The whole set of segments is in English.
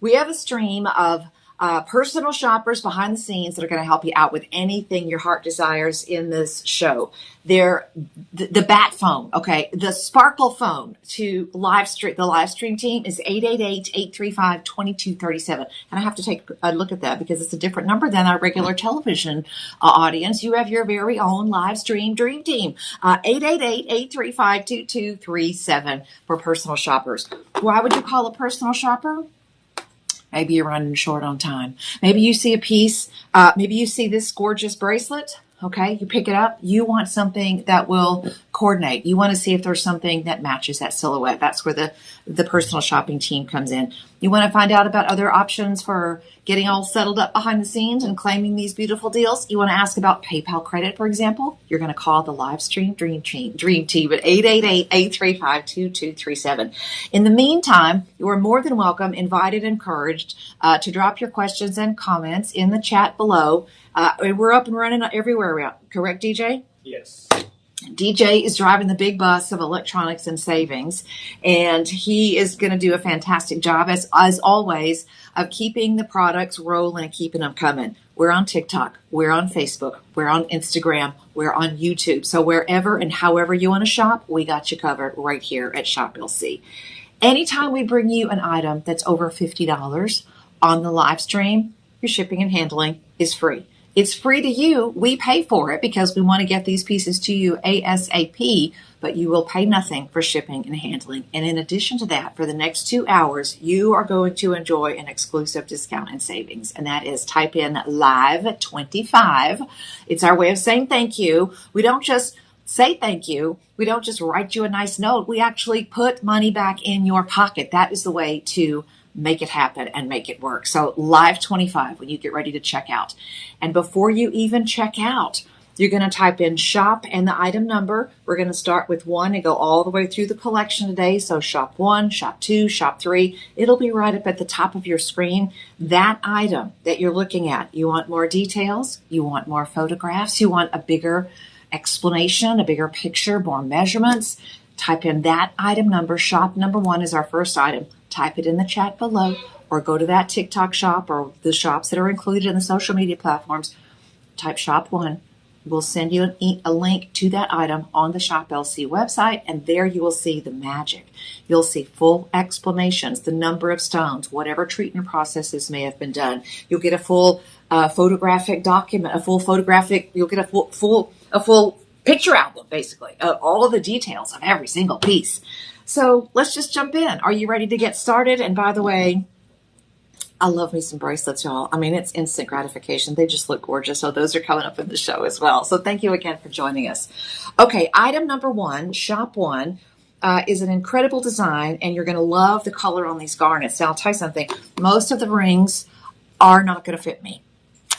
We have a stream of personal shoppers behind the scenes that are going to help you out with anything your heart desires in this show. They're the bat phone, okay? The sparkle phone to the live stream team is 888-835-2237. And I have to take a look at that because it's a different number than our regular television audience. You have your very own live stream dream team, 888-835-2237 for personal shoppers. Why would you call a personal shopper? Maybe you're running short on time. Maybe you see a piece. Maybe you see this gorgeous bracelet. Okay, you pick it up. You want something that will coordinate. You want to see if there's something that matches that silhouette. That's where the personal shopping team comes in. You want to find out about other options for getting all settled up behind the scenes and claiming these beautiful deals. You want to ask about PayPal credit, for example. You're going to call the live stream dream team at 888-835-2237. In the meantime, you are more than welcome, invited, encouraged to drop your questions and comments in the chat below. We're up and running everywhere, correct, DJ? Yes. DJ is driving the big bus of electronics and savings, and he is going to do a fantastic job, as always, of keeping the products rolling and keeping them coming. We're on TikTok. We're on Facebook. We're on Instagram. We're on YouTube. So wherever and however you want to shop, we got you covered right here at Shop LC. Anytime we bring you an item that's over $50 on the live stream, your shipping and handling is free. It's free to you. We pay for it because we want to get these pieces to you ASAP, but you will pay nothing for shipping and handling. And in addition to that, for the next 2 hours, you are going to enjoy an exclusive discount and savings. And that is type in live25. It's our way of saying thank you. We don't just say thank you. We don't just write you a nice note. We actually put money back in your pocket. That is the way to make it happen and make it work. So live 25 when you get ready to check out. And before you even check out, you're going to type in shop and the item number. We're going to start with 1 and go all the way through the collection today. So shop 1, shop 2, shop 3. It'll be right up at the top of your screen. That item that you're looking at, you want more details, you want more photographs, you want a bigger explanation, a bigger picture, more measurements. Type in that item number. Shop number 1 is our first item. Type it in the chat below or go to that TikTok shop or the shops that are included in the social media platforms. Type shop 1. We'll send you a link to that item on the Shop LC website, and there you will see the magic. You'll see full explanations, the number of stones, whatever treatment processes may have been done. You'll get a full photographic document, you'll get a full picture album, basically, of all of the details of every single piece. So let's just jump in. Are you ready to get started? And by the way, I love me some bracelets, y'all. I mean, it's instant gratification. They just look gorgeous. So those are coming up in the show as well. So thank you again for joining us. Okay, item number 1, shop 1, is an incredible design, and you're going to love the color on these garnets. Now, I'll tell you something. Most of the rings are not going to fit me.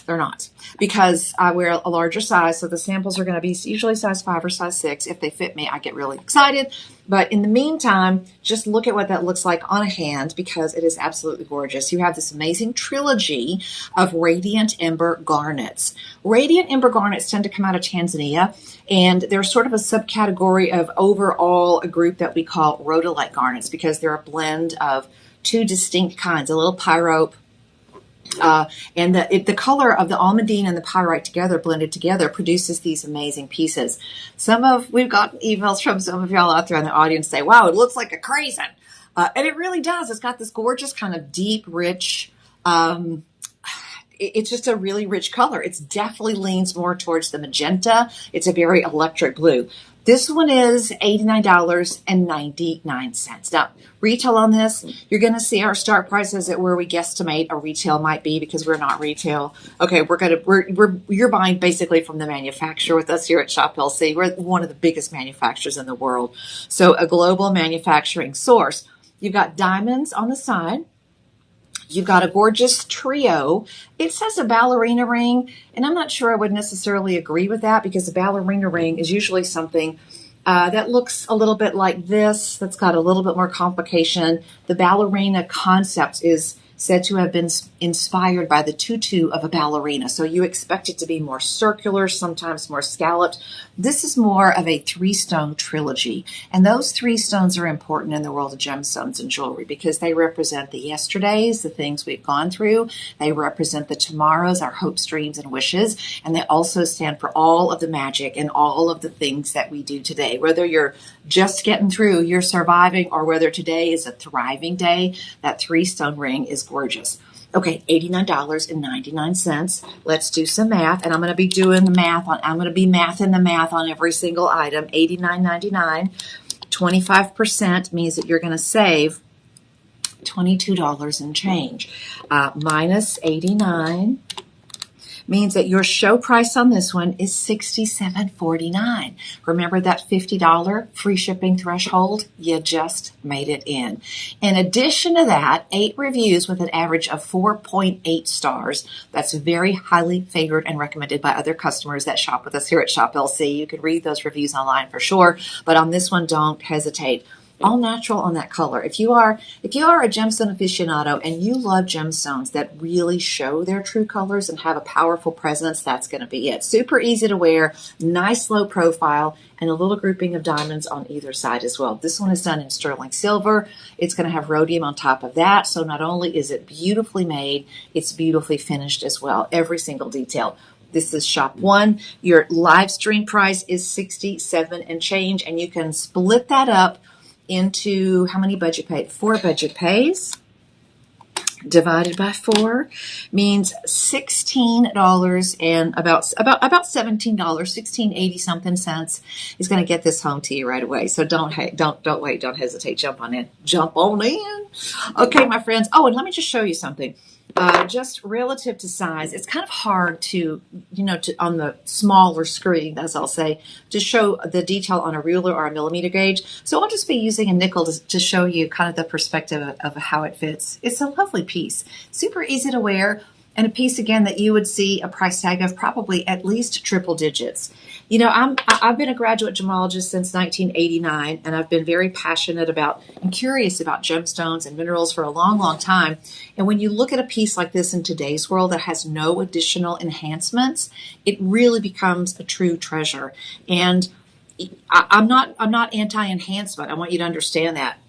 They're not, because I wear a larger size. So the samples are going to be usually size 5 or size 6. If they fit me, I get really excited. But in the meantime, just look at what that looks like on a hand, because it is absolutely gorgeous. You have this amazing trilogy of Radiant Ember Garnets. Radiant Ember Garnets tend to come out of Tanzania, and they're sort of a subcategory of overall a group that we call rhodolite garnets, because they're a blend of 2 distinct kinds, a little pyrope, and the color of the almandine and the pyrite together, blended together, produces these amazing pieces. We've got emails from some of y'all out there in the audience say, wow, it looks like a craisin. And it really does. It's got this gorgeous kind of deep, rich, it's just a really rich color. It definitely leans more towards the magenta. It's a very electric blue. This one is $89.99. Now, retail on this, you're going to see our start prices at where we guesstimate a retail might be, because we're not retail. Okay, you're buying basically from the manufacturer with us here at Shop LC. We're one of the biggest manufacturers in the world. So a global manufacturing source. You've got diamonds on the side. You've got a gorgeous trio. It says a ballerina ring, and I'm not sure I would necessarily agree with that, because a ballerina ring is usually something that looks a little bit like this, that's got a little bit more complication. The ballerina concept is said to have been inspired by the tutu of a ballerina. So you expect it to be more circular, sometimes more scalloped. This is more of a 3-stone trilogy. And those 3 stones are important in the world of gemstones and jewelry because they represent the yesterdays, the things we've gone through. They represent the tomorrows, our hopes, dreams, and wishes. And they also stand for all of the magic and all of the things that we do today. Whether you're just getting through, you're surviving, or whether today is a thriving day, that 3-stone ring is gorgeous. Okay, $89.99. Let's do some math, and I'm going to be doing the math on. I'm going to be mathing the math on every single item. $89.99. 25% means that you're going to save $22 and change. Minus 89 means that your show price on this one is $67.49. Remember that $50 free shipping threshold? You just made it in. In addition to that, 8 reviews with an average of 4.8 stars. That's very highly favored and recommended by other customers that shop with us here at Shop LC. You can read those reviews online for sure, but on this one, don't hesitate. All natural on that color. If you are a gemstone aficionado and you love gemstones that really show their true colors and have a powerful presence, that's going to be it. Super easy to wear, nice low profile, and a little grouping of diamonds on either side as well. This one is done in sterling silver. It's going to have rhodium on top of that. So not only is it beautifully made, it's beautifully finished as well. Every single detail. This is shop 1. Your live stream price is $67 and change, and you can split that up into how many budget pays? 4 budget pays divided by 4 means $16 and about $17, $16.80 something cents is going to get this home to you right away. So don't wait, don't hesitate, jump on in. Okay, my friends. Oh, and let me just show you something. Just relative to size, it's kind of hard to on the smaller screen, as I'll say, to show the detail on a ruler or a millimeter gauge. So I'll just be using a nickel to show you kind of the perspective of how it fits. It's a lovely piece, super easy to wear, and a piece, again, that you would see a price tag of probably at least triple digits. You know, I've been a graduate gemologist since 1989, and I've been very passionate about and curious about gemstones and minerals for a long, long time. And when you look at a piece like this in today's world that has no additional enhancements, it really becomes a true treasure. And I'm not anti-enhancement. I want you to understand that.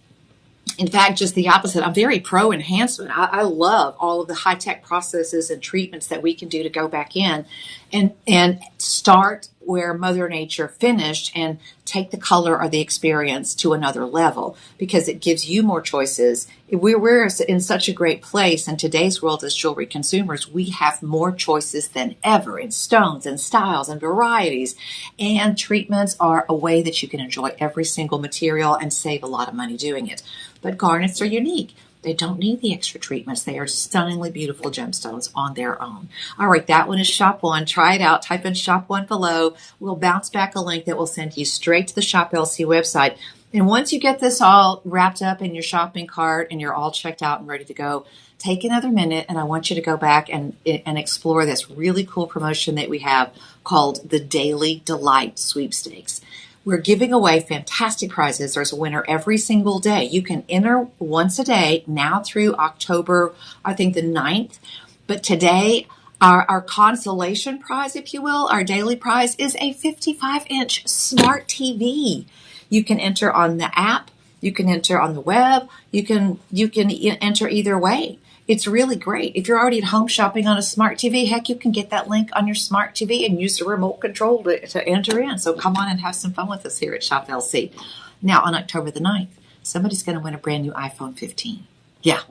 In fact, just the opposite. I'm very pro-enhancement. I love all of the high-tech processes and treatments that we can do to go back in and start where Mother Nature finished and take the color or the experience to another level, because it gives you more choices. We're in such a great place in today's world as jewelry consumers. We have more choices than ever in stones and styles and varieties, and treatments are a way that you can enjoy every single material and save a lot of money doing it. But garnets are unique. They don't need the extra treatments. They are stunningly beautiful gemstones on their own. All right, that one is Shop 1. Try it out. Type in Shop 1 below. We'll bounce back a link that will send you straight to the Shop LC website. And once you get this all wrapped up in your shopping cart and you're all checked out and ready to go, take another minute, and I want you to go back and explore this really cool promotion that we have called the Daily Delight Sweepstakes. We're giving away fantastic prizes. There's a winner every single day. You can enter once a day now through October, I think the 9th. But today, our consolation prize, if you will, our daily prize is a 55-inch smart TV. You can enter on the app. You can enter on the web. You can enter either way. It's really great. If you're already at home shopping on a smart TV, heck, you can get that link on your smart TV and use the remote control to enter in. So come on and have some fun with us here at Shop LC. Now, on October the 9th, somebody's going to win a brand new iPhone 15. Yeah.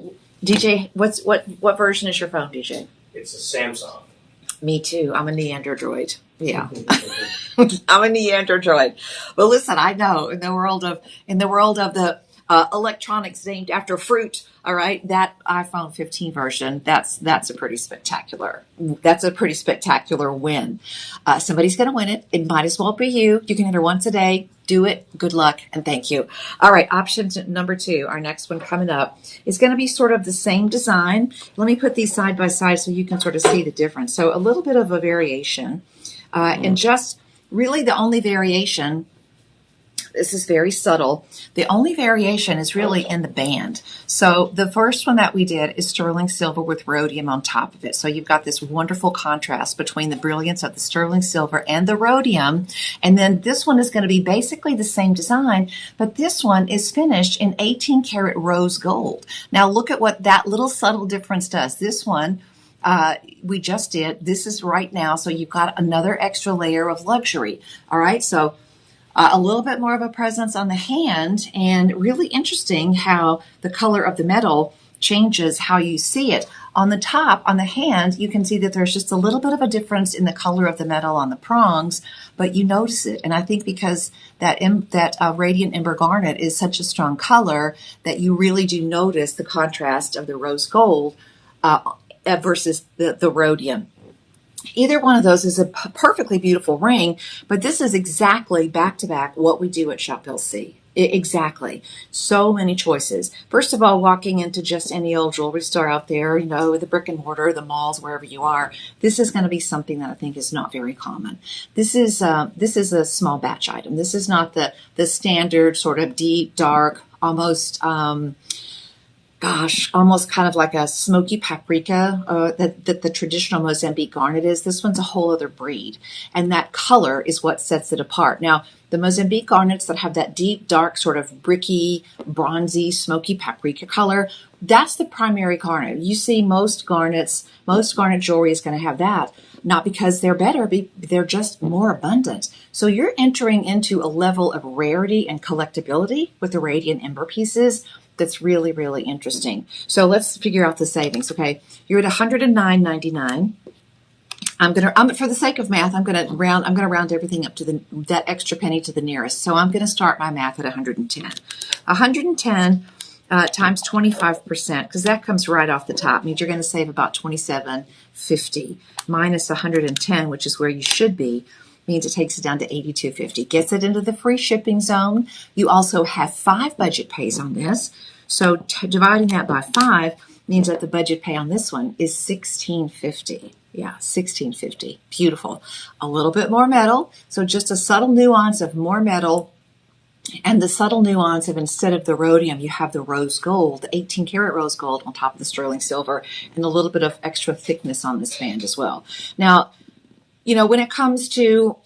DJ, what version is your phone, DJ? It's a Samsung. Me too. I'm a Neandroid. Yeah. I'm a Neandroid. But listen, I know in the world of the electronics named after fruit, all right, that iPhone 15 version, that's a pretty spectacular win. Somebody's going to win it. It might as well be you. You can enter once a day. Do it. Good luck, and thank you. All right, option number 2, our next one coming up, is going to be sort of the same design. Let me put these side by side so you can sort of see the difference. So a little bit of a variation, and just really the only variation This is very subtle. The only variation is really in the band. So the first one that we did is sterling silver with rhodium on top of it. So you've got this wonderful contrast between the brilliance of the sterling silver and the rhodium. And then this one is going to be basically the same design, but this one is finished in 18 karat rose gold. Now look at what that little subtle difference does. This one, we just did. This is right now. So you've got another extra layer of luxury. All right. So a little bit more of a presence on the hand, and really interesting how the color of the metal changes how you see it. On the top, on the hand, you can see that there's just a little bit of a difference in the color of the metal on the prongs, but you notice it. And I think because that Radiant Ember Garnet is such a strong color that you really do notice the contrast of the rose gold versus the rhodium. Either one of those is a perfectly beautiful ring, but this is exactly back-to-back what we do at Shop LC. Exactly. So many choices. First of all, walking into just any old jewelry store out there, you know, the brick and mortar, the malls, wherever you are, this is going to be something that I think is not very common. This is a small batch item. This is not the standard sort of deep, dark, almost almost kind of like a smoky paprika that the traditional Mozambique garnet is. This one's a whole other breed. And that color is what sets it apart. Now, the Mozambique garnets that have that deep, dark, sort of bricky, bronzy, smoky paprika color, that's the primary garnet. You see most garnet jewelry is going to have that. Not because they're better, they're just more abundant. So you're entering into a level of rarity and collectability with the Radiant Ember pieces that's really, really interesting. So let's figure out the savings. Okay, you're at $109.99. For the sake of math, I'm gonna round everything up to that extra penny to the nearest. So I'm gonna start my math at 110. 110 times 25%, because that comes right off the top, means you're gonna save about $27.50 minus 110, which is where you should be, means it takes it down to $82.50. Gets it into the free shipping zone. You also have 5 budget pays on this. So dividing that by 5 means that the budget pay on this one is $16.50. Yeah, $16.50. Beautiful. A little bit more metal. So just a subtle nuance of more metal, and the subtle nuance of, instead of the rhodium, you have the rose gold, the 18 karat rose gold on top of the sterling silver, and a little bit of extra thickness on this band as well. Now, you know, when it comes to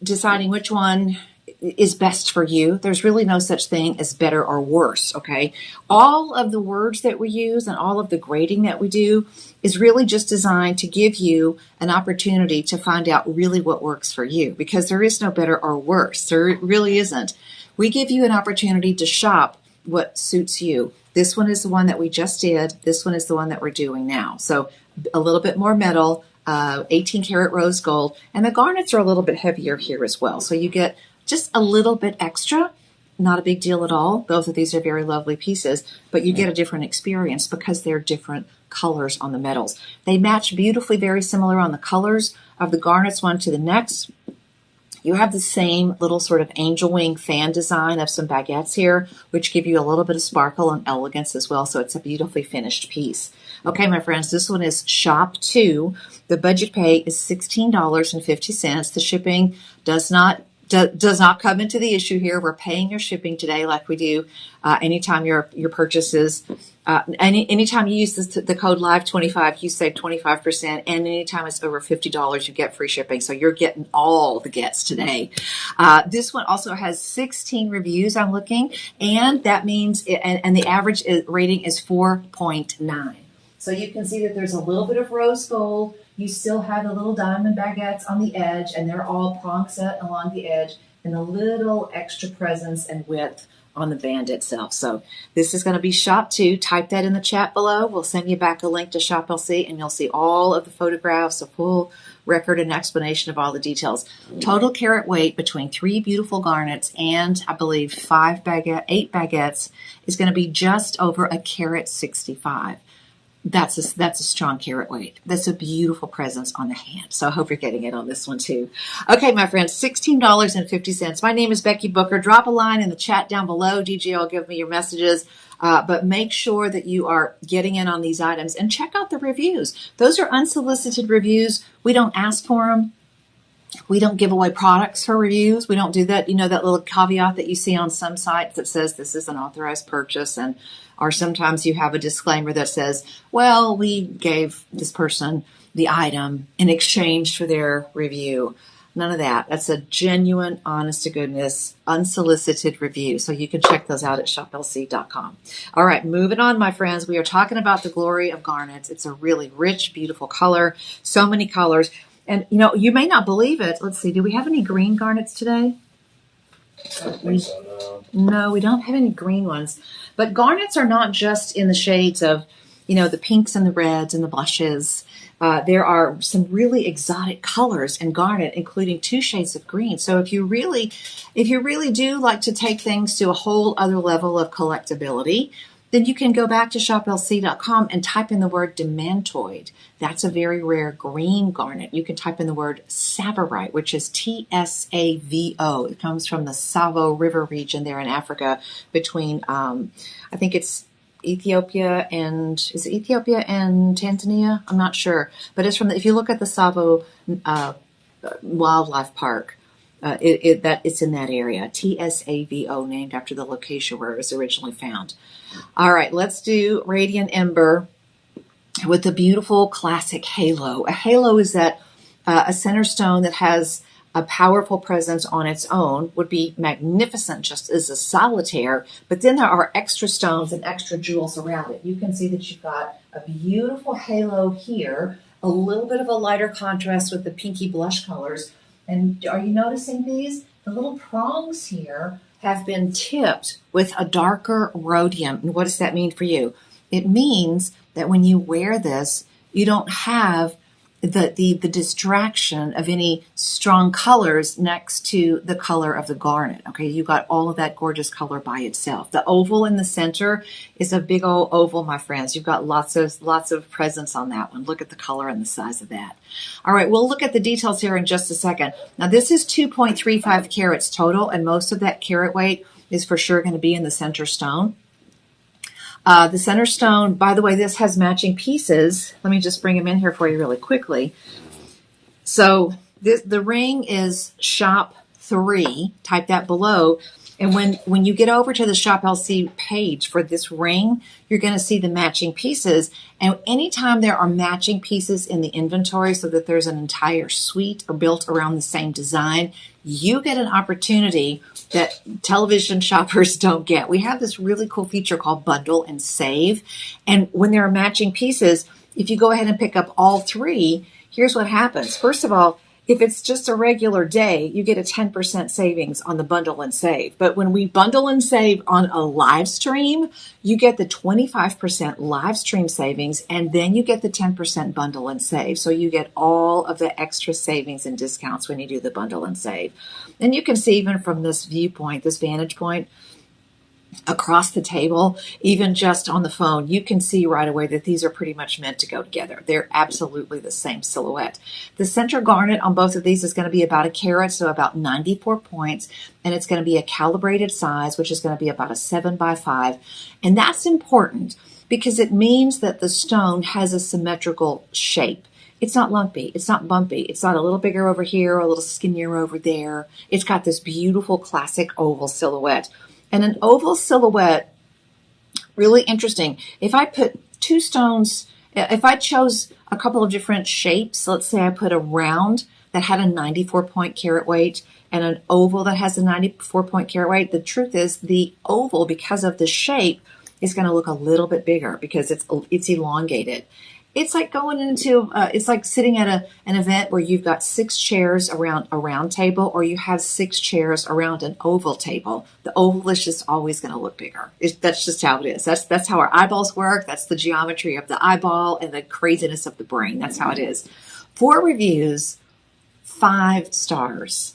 deciding which one is best for you, there's really no such thing as better or worse, okay? All of the words that we use and all of the grading that we do is really just designed to give you an opportunity to find out really what works for you, because there is no better or worse. There really isn't. We give you an opportunity to shop what suits you. This one is the one that we just did. This one is the one that we're doing now. So a little bit more metal, 18 karat rose gold, and the garnets are a little bit heavier here as well. So you get just a little bit extra, not a big deal at all. Both of these are very lovely pieces, but you get a different experience because they're different colors on the metals. They match beautifully, very similar on the colors of the garnets one to the next. You have the same little sort of angel wing fan design of some baguettes here, which give you a little bit of sparkle and elegance as well. So it's a beautifully finished piece. Okay, my friends, this one is Shop 2. The budget pay is $16.50. The shipping does not come into the issue here. We're paying your shipping today, like we do anytime your purchases. Anytime you use the code LIVE25, you save 25%, and anytime it's over $50, you get free shipping. So you're getting all the gets today. This one also has 16 reviews. I'm looking, and that means and the average rating is 4.9. So you can see that there's a little bit of rose gold. You still have the little diamond baguettes on the edge, and they're all prong set along the edge, and a little extra presence and width on the band itself. So this is going to be Shop 2. Type that in the chat below. We'll send you back a link to Shop LC, and you'll see all of the photographs, a full record and explanation of all the details. Total carat weight between 3 beautiful garnets and, I believe, 8 baguettes is going to be just over a carat 65. That's a strong carat weight. That's a beautiful presence on the hand. So I hope you're getting it on this one too. Okay, my friends, $16.50. My name is Becky Booker. Drop a line in the chat down below. DJ will give me your messages. But make sure that you are getting in on these items and check out the reviews. Those are unsolicited reviews. We don't ask for them. We don't give away products for reviews. We don't do that. You know, that little caveat that you see on some sites that says this is an authorized purchase, and or sometimes you have a disclaimer that says, well, we gave this person the item in exchange for their review. None of that. That's a genuine, honest to goodness, unsolicited review. So you can check those out at shoplc.com. All right, moving on, my friends. We are talking about the glory of garnets. It's a really rich, beautiful color. So many colors. And, you know, you may not believe it. Let's see. Do we have any green garnets today? I don't think so, No, we don't have any green ones. But garnets are not just in the shades of, you know, the pinks and the reds and the blushes. There are some really exotic colors in garnet, including 2 shades of green. So if you really do like to take things to a whole other level of collectability, then you can go back to shoplc.com and type in the word demantoid. That's a very rare green garnet. You can type in the word savarite, which is Tsavo. It comes from the Savo River region there in Africa between, I think it's Ethiopia and, is it Ethiopia and Tanzania? I'm not sure. But it's from, if you look at the Savo Wildlife Park, it's in that area. Tsavo, named after the location where it was originally found. All right, let's do Radiant Ember with the beautiful classic halo. A halo is that a center stone that has a powerful presence on its own, would be magnificent just as a solitaire, but then there are extra stones and extra jewels around it. You can see that you've got a beautiful halo here, a little bit of a lighter contrast with the pinky blush colors. And are you noticing these? The little prongs here have been tipped with a darker rhodium. And what does that mean for you? It means that when you wear this, you don't have the distraction of any strong colors next to the color of the garnet. Okay, you got all of that gorgeous color by itself. The oval in the center is a big old oval, my friends. You've got lots of presence on that one. Look at the color and the size of that. All right, we'll look at the details here in just a second. Now, this is 2.35 carats total, and most of that carat weight is for sure going to be in the center stone. The center stone, by the way, this has matching pieces. Let me just bring them in here for you really quickly. So the ring is shop 3. Type that below. And when you get over to the Shop LC page for this ring, you're going to see the matching pieces. And anytime there are matching pieces in the inventory so that there's an entire suite or built around the same design, you get an opportunity that television shoppers don't get. We have this really cool feature called Bundle and Save. And when there are matching pieces, if you go ahead and pick up all 3, here's what happens. First of all, if it's just a regular day, you get a 10% savings on the bundle and save. But when we bundle and save on a live stream, you get the 25% live stream savings, and then you get the 10% bundle and save. So you get all of the extra savings and discounts when you do the bundle and save. And you can see even from this viewpoint, this vantage point, across the table, even just on the phone, you can see right away that these are pretty much meant to go together. They're absolutely the same silhouette. The center garnet on both of these is going to be about a carat, so about 94 points, and it's going to be a calibrated size, which is going to be about a 7x5. And that's important because it means that the stone has a symmetrical shape. It's not lumpy. It's not bumpy. It's not a little bigger over here or a little skinnier over there. It's got this beautiful classic oval silhouette. And an oval silhouette, really interesting. If I put 2 stones, if I chose a couple of different shapes, let's say I put a round that had a 94-point carat weight and an oval that has a 94-point carat weight, the truth is the oval, because of the shape, is going to look a little bit bigger because it's elongated. It's like going into, it's like sitting at an event where you've got 6 chairs around a round table, or you have 6 chairs around an oval table. The oval is just always going to look bigger. That's just how it is. That's how our eyeballs work. That's the geometry of the eyeball and the craziness of the brain. That's how it is. 4 reviews, 5 stars.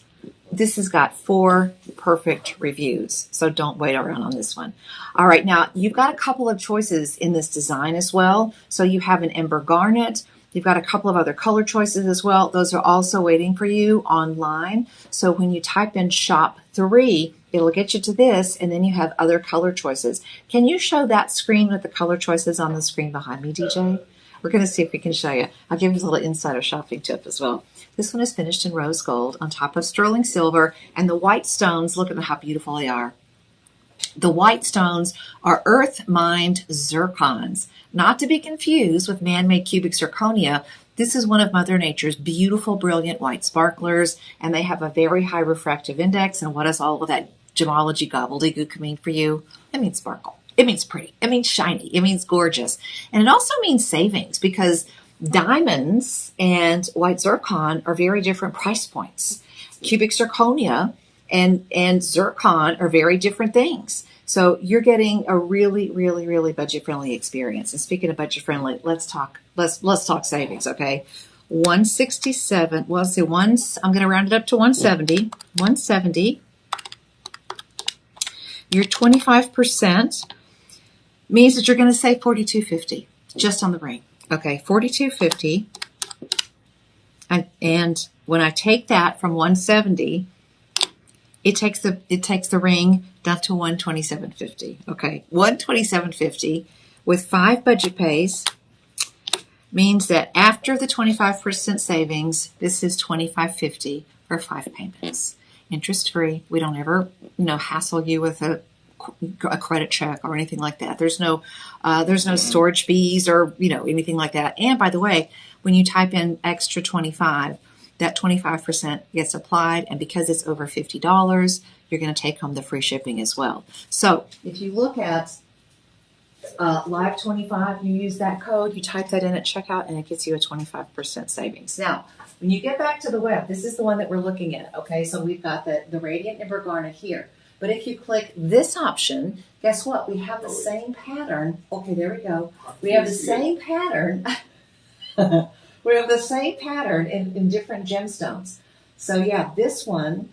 This has got 4 perfect reviews, so don't wait around on this one. All right, now you've got a couple of choices in this design as well. So you have an Ember Garnet. You've got a couple of other color choices as well. Those are also waiting for you online. So when you type in Shop 3, it'll get you to this, and then you have other color choices. Can you show that screen with the color choices on the screen behind me, DJ? We're going to see if we can show you. I'll give you a little insider shopping tip as well. This one is finished in rose gold on top of sterling silver, and the white stones, look at how beautiful they are. The white stones are earth-mined zircons, not to be confused with man-made cubic zirconia. This is one of Mother Nature's beautiful, brilliant white sparklers, and they have a very high refractive index. And what does all of that gemology gobbledygook mean for you? It means sparkle. It means pretty. It means shiny. It means gorgeous. And it also means savings, because diamonds and white zircon are very different price points. Cubic zirconia and zircon are very different things. So you're getting a really, really, really budget-friendly experience. And speaking of budget-friendly, let's talk savings, okay? 167, well, let's see, I'm going to round it up to 170. 170. Your 25% means that you're going to save $42.50 just on the ring. Okay, $42.50. And when I take that from 170, it takes the ring down to $127.50. Okay, $127.50 with 5 budget pays means that after the 25% savings, this is $25.50 for 5 payments, interest free. We don't ever, hassle you with a credit check or anything like that. There's no storage fees or anything like that. And by the way, when you type in extra 25, that 25% gets applied, and because it's over $50, you're going to take home the free shipping as well. So if you look at Live 25, you use that code, you type that in at checkout, and it gets you a 25% savings. Now, when you get back to the web, this is the one that we're looking at. Okay, so we've got the Radiant Ember Garnet here. But if you click this option, guess what? We have the same pattern. Okay, there we go. We have the same pattern. We have the same pattern in different gemstones. So yeah, this one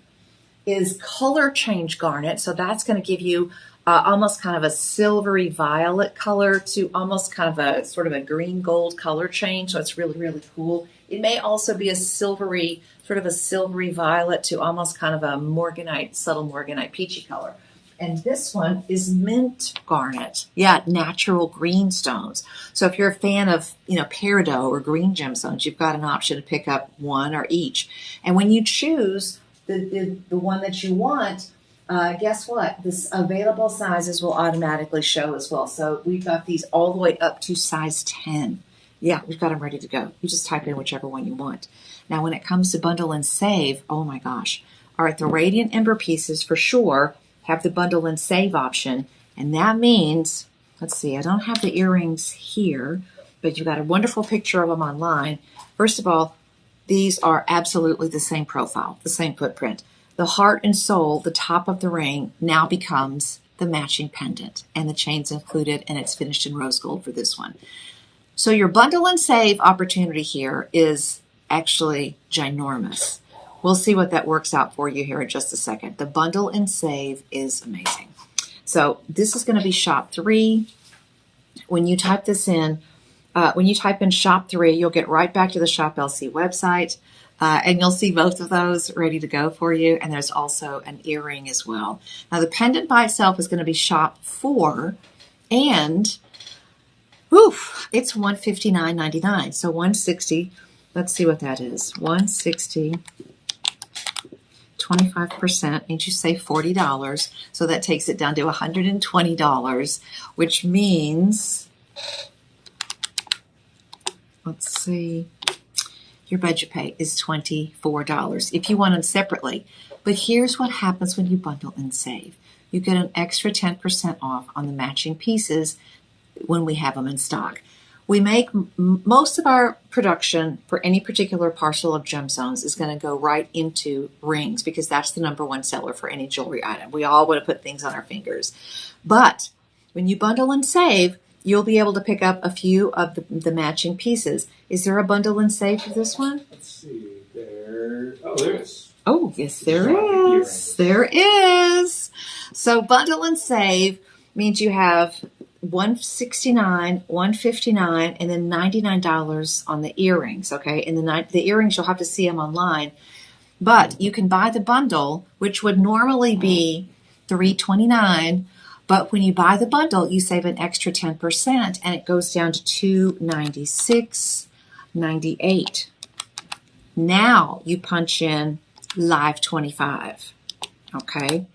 is color change garnet. So that's going to give you almost kind of a silvery violet color to almost kind of a sort of a green gold color change. So it's really, really cool. It may also be a silvery, sort of a silvery violet to almost kind of a morganite, subtle morganite peachy color. And this one is mint garnet. Yeah, natural green stones. So if you're a fan of, peridot or green gemstones, you've got an option to pick up one or each. And when you choose the one that you want, guess what? This available sizes will automatically show as well. So we've got these all the way up to size 10. Yeah, we've got them ready to go. You just type in whichever one you want. Now, when it comes to bundle and save, oh my gosh. All right, the Radiant Ember pieces for sure have the bundle and save option. And that means, let's see, I don't have the earrings here, but you've got a wonderful picture of them online. First of all, these are absolutely the same profile, the same footprint. The heart and soul, the top of the ring, now becomes the matching pendant, and the chain's included, and it's finished in rose gold for this one. So your bundle and save opportunity here is actually ginormous. We'll see what that works out for you here in just a second. The bundle and save is amazing. So this is going to be shop 3. When you type this in, when you type in shop 3, you'll get right back to the Shop LC website, and you'll see both of those ready to go for you. And there's also an earring as well. Now the pendant by itself is going to be shop 4, and it's $159.99. So $160. Let's see what that is. $160. 25% means you save $40. So that takes it down to $120, which means, let's see, your budget pay is $24 if you want them separately. But here's what happens when you bundle and save. You get an extra 10% off on the matching pieces when we have them in stock. We make most of our production for any particular parcel of gemstones is going to go right into rings, because that's the #1 seller for any jewelry item. We all want to put things on our fingers. But when you bundle and save, you'll be able to pick up a few of the matching pieces. Is there a bundle and save for this one? Let's see. There is. Oh, yes, there is. There is. So bundle and save means you have $169, $159, and then $99 on the earrings, okay? And the earrings, you'll have to see them online. But you can buy the bundle, which would normally be $329, But when you buy the bundle, you save an extra 10% and it goes down to $296.98. Now you punch in Live 25. Okay.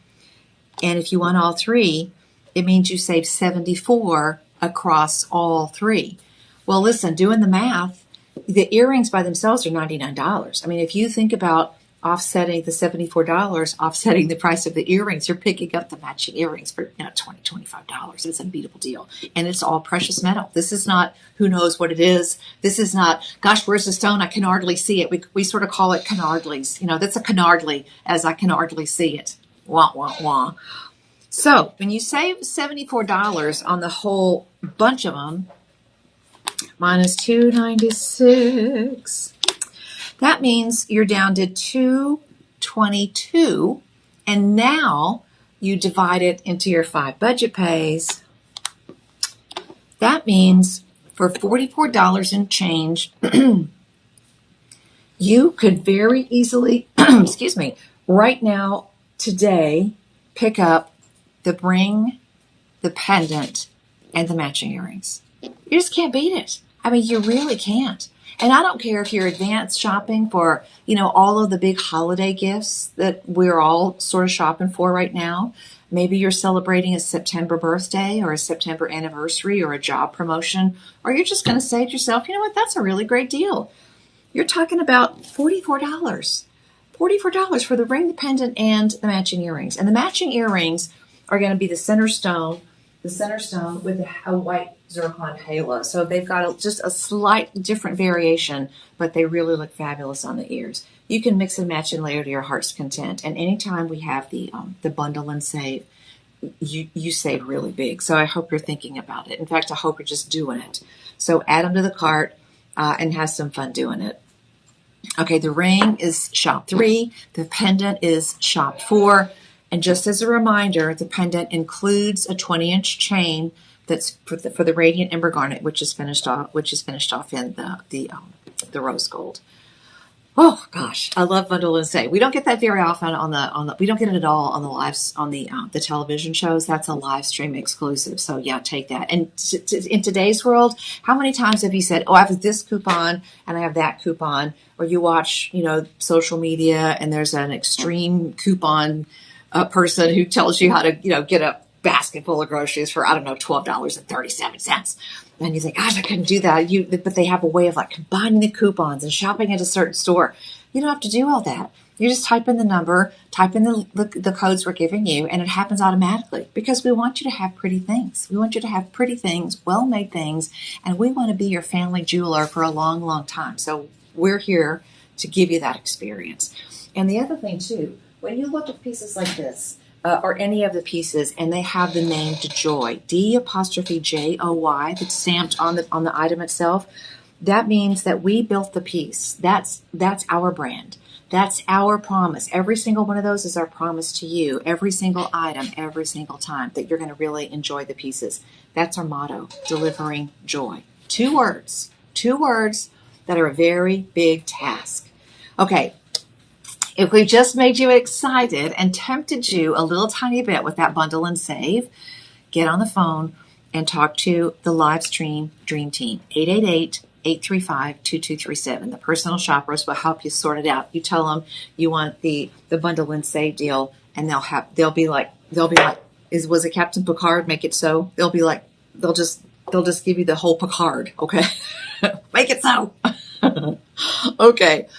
And if you want all three, it means you save 74 across all three. Well, listen, doing the math, the earrings by themselves are $99. I mean, if you think about offsetting the $74, offsetting the price of the earrings, you're picking up the matching earrings for $20, $25. It's an unbeatable deal. And it's all precious metal. This is not who knows what it is. This is not, gosh, where's the stone? I can hardly see it. We sort of call it canardlies. That's a canardly, as I can hardly see it. Wah, wah, wah. So when you save $74 on the whole bunch of them, minus $296, that means you're down to $222, and now you divide it into your 5 budget pays. That means for $44 and change, you could very easily, excuse me, right now, today, pick up the ring, the pendant, and the matching earrings. You just can't beat it. I mean, you really can't. And I don't care if you're advanced shopping for, all of the big holiday gifts that we're all sort of shopping for right now. Maybe you're celebrating a September birthday or a September anniversary or a job promotion, or you're just going to say to yourself, you know what, that's a really great deal. You're talking about $44. $44 for the ring, the pendant, and the matching earrings. And the matching earrings are going to be the center stone with a white zircon halo. So they've got just a slight different variation, but they really look fabulous on the ears. You can mix and match and layer to your heart's content. And anytime we have the bundle and save, you save really big. So I hope you're thinking about it. In fact, I hope you're just doing it. So add them to the cart and have some fun doing it. Okay, the ring is shop 3. The pendant is shop 4. And just as a reminder, the pendant includes a 20-inch chain that's for the Radiant Ember Garnet, which is finished off in the rose gold. Oh gosh, I love bundle and save. We don't get that very often we don't get it at all on the lives on the television shows. That's a live stream exclusive. So yeah, take that. And in today's world, how many times have you said, "Oh, I have this coupon and I have that coupon," or you watch, social media and there's an extreme coupon person who tells you how to, get a basket full of groceries for, I don't know, $12.37. And you think, gosh, I couldn't do that. But they have a way of combining the coupons and shopping at a certain store. You don't have to do all that. You just type in the number, type in the codes we're giving you, and it happens automatically because we want you to have pretty things. We want you to have pretty things, well-made things, and we want to be your family jeweler for a long, long time. So we're here to give you that experience. And the other thing, too, when you look at pieces like this, or any of the pieces, and they have the name DeJoy, D''Joy, that's stamped on the item itself, that means that we built the piece. That's our brand. That's our promise. Every single one of those is our promise to you. Every single item, every single time, that you're going to really enjoy the pieces. That's our motto, delivering joy. 2 words that are a very big task. Okay. If we just made you excited and tempted you a little tiny bit with that bundle and save, get on the phone and talk to the live stream dream team, 888-835-2237. The personal shoppers will help you sort it out. You tell them you want the bundle and save deal, and they'll be like, was it Captain Picard? Make it so. They'll be like, they'll just give you the whole Picard. Okay. Make it so. Okay.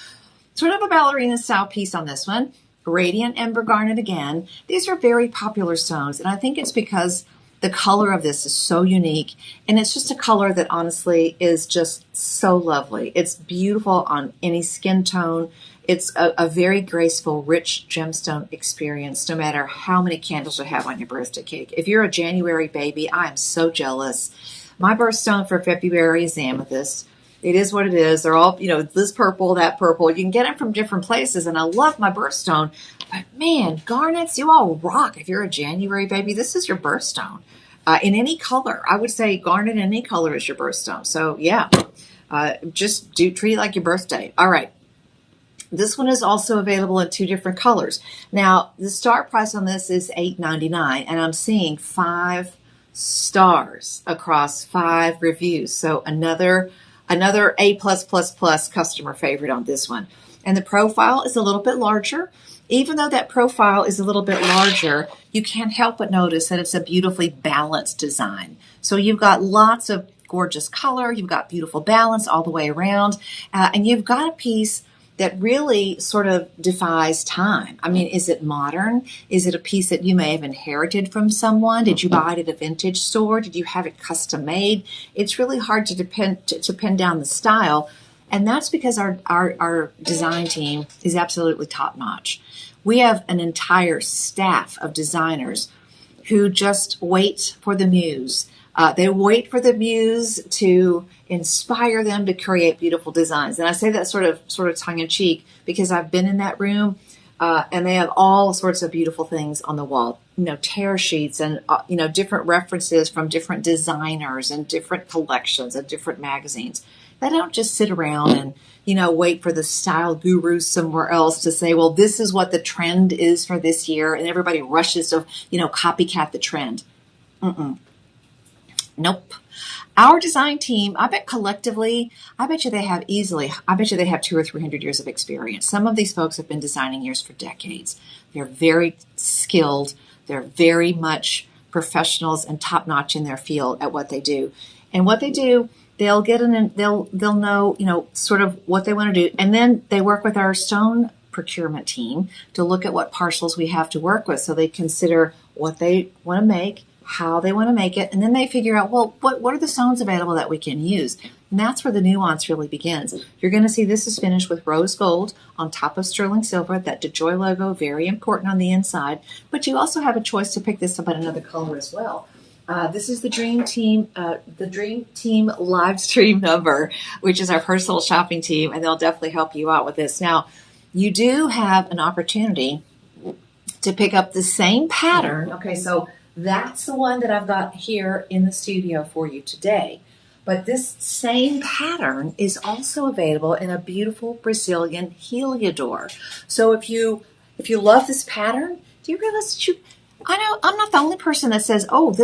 Sort of a ballerina style piece on this one. Radiant Ember Garnet again. These are very popular stones, and I think it's because the color of this is so unique, and it's just a color that honestly is just so lovely. It's beautiful on any skin tone. It's a very graceful, rich gemstone experience, no matter how many candles you have on your birthday cake. If you're a January baby, I am so jealous. My birthstone for February is amethyst. It is what it is. They're all, this purple, that purple. You can get them from different places, and I love my birthstone. But man, garnets, you all rock. If you're a January baby, this is your birthstone. In any color. I would say garnet in any color is your birthstone. So yeah, just treat it like your birthday. All right. This one is also available in 2 different colors. Now, the start price on this is $8.99, and I'm seeing 5 stars across 5 reviews. So another A+++ customer favorite on this one. And the profile is a little bit larger. Even though that profile is a little bit larger, you can't help but notice that it's a beautifully balanced design. So you've got lots of gorgeous color, you've got beautiful balance all the way around, and you've got a piece that really sort of defies time. I mean, is it modern? Is it a piece that you may have inherited from someone? Did you buy it at a vintage store? Did you have it custom made? It's really hard to pin down the style. And that's because our design team is absolutely top notch. We have an entire staff of designers who just wait for the muse. They wait for the muse to inspire them to create beautiful designs. And I say that sort of tongue in cheek because I've been in that room, and they have all sorts of beautiful things on the wall. Tear sheets and different references from different designers and different collections and different magazines. They don't just sit around and wait for the style gurus somewhere else to say, well, this is what the trend is for this year, and everybody rushes to copycat the trend. Nope. Our design team, I bet collectively, I bet you they have 200 or 300 years of experience. Some of these folks have been designing years for decades. They're very skilled. They're very much professionals and top notch in their field at what they do. And what they do, they'll know, sort of what they want to do. And then they work with our stone procurement team to look at what parcels we have to work with. So they consider what they want to make, how they want to make it, and then they figure out, well, what are the stones available that we can use? And that's where the nuance really begins. You're going to see this is finished with rose gold on top of sterling silver, that DeJoy logo, very important on the inside, but you also have a choice to pick this up in another color as well. This is the Dream Team live stream number, which is our personal shopping team, and they'll definitely help you out with this. Now, you do have an opportunity to pick up the same pattern. Okay, so that's the one that I've got here in the studio for you today. But this same pattern is also available in a beautiful Brazilian Heliodor. So if you love this pattern, do you realize that I know I'm not the only person that says, oh,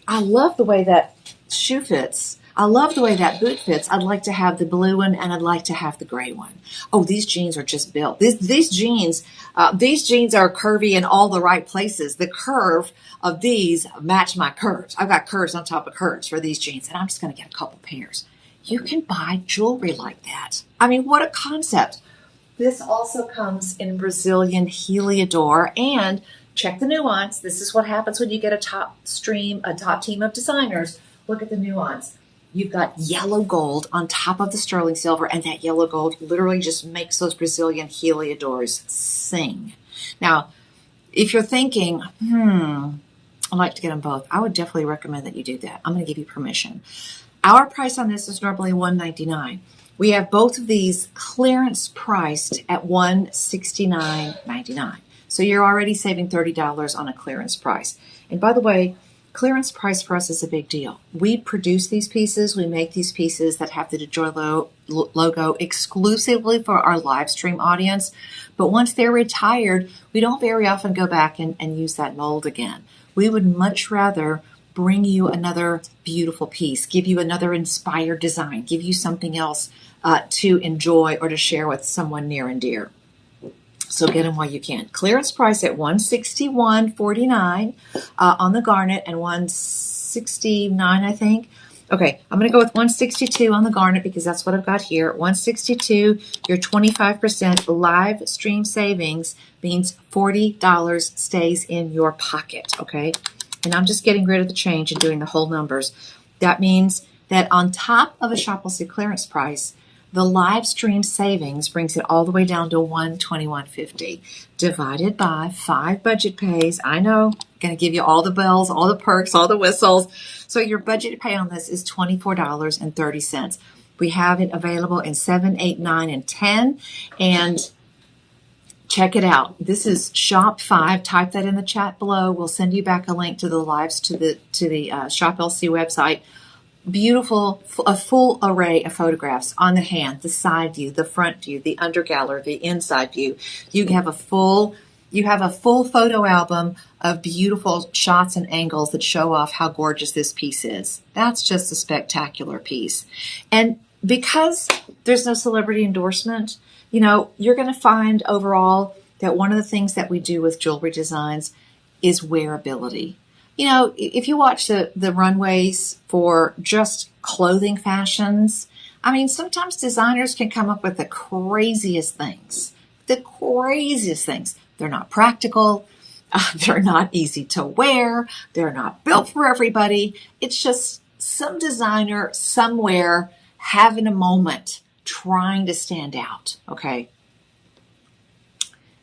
I love the way that shoe fits. I love the way that boot fits. I'd like to have the blue one, and I'd like to have the gray one. Oh, these jeans are just built. These jeans are curvy in all the right places. The curve of these match my curves. I've got curves on top of curves for these jeans, and I'm just going to get a couple pairs. You can buy jewelry like that. I mean, what a concept. This also comes in Brazilian Heliodor, and check the nuance. This is what happens when you get a top team of designers. Look at the nuance. You've got yellow gold on top of the sterling silver, and that yellow gold literally just makes those Brazilian Heliodors sing. Now, if you're thinking, I'd like to get them both, I would definitely recommend that you do that. I'm going to give you permission. Our price on this is normally $199. We have both of these clearance priced at $169.99. So you're already saving $30 on a clearance price. And by the way, clearance price for us is a big deal. We produce these pieces. We make these pieces that have the DeJoy logo exclusively for our live stream audience. But once they're retired, we don't very often go back and use that mold again. We would much rather bring you another beautiful piece, give you another inspired design, give you something else to enjoy or to share with someone near and dear. So get them while you can. Clearance price at $161.49 on the garnet, and $169, I think. Okay, I'm going to go with $162 on the garnet because that's what I've got here. $162, your 25% live stream savings means $40 stays in your pocket, okay? And I'm just getting rid of the change and doing the whole numbers. That means that on top of a Shopify clearance price, the live stream savings brings it all the way down to $121.50, divided by 5 budget pays. I know, going to give you all the bells, all the perks, all the whistles. So your budget pay on this is $24.30. We have it available in 7, 8, 9, and 10. And check it out. This is Shop 5. Type that in the chat below. We'll send you back a link to the lives to the Shop LC website. beautiful, a full array of photographs on the hand, the side view, the front view, the under gallery, the inside view. You have a full photo album of beautiful shots and angles that show off how gorgeous this piece is. That's just a spectacular piece. And because there's no celebrity endorsement, you're going to find overall that one of the things that we do with jewelry designs is wearability. If you watch the runways for just clothing fashions, sometimes designers can come up with the craziest things. They're not practical. They're not easy to wear. They're not built for everybody. It's just some designer somewhere having a moment trying to stand out. Okay.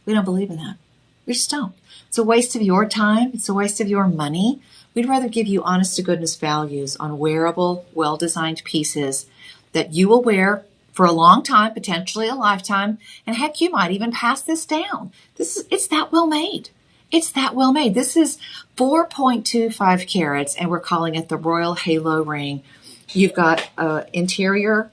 We don't believe in that. We just don't. It's a waste of your time. It's a waste of your money. We'd rather give you honest to goodness values on wearable, well-designed pieces that you will wear for a long time, potentially a lifetime. And heck, you might even pass this down. It's that well made. It's that well made. This is 4.25 carats, and we're calling it the Royal Halo Ring. You've got an interior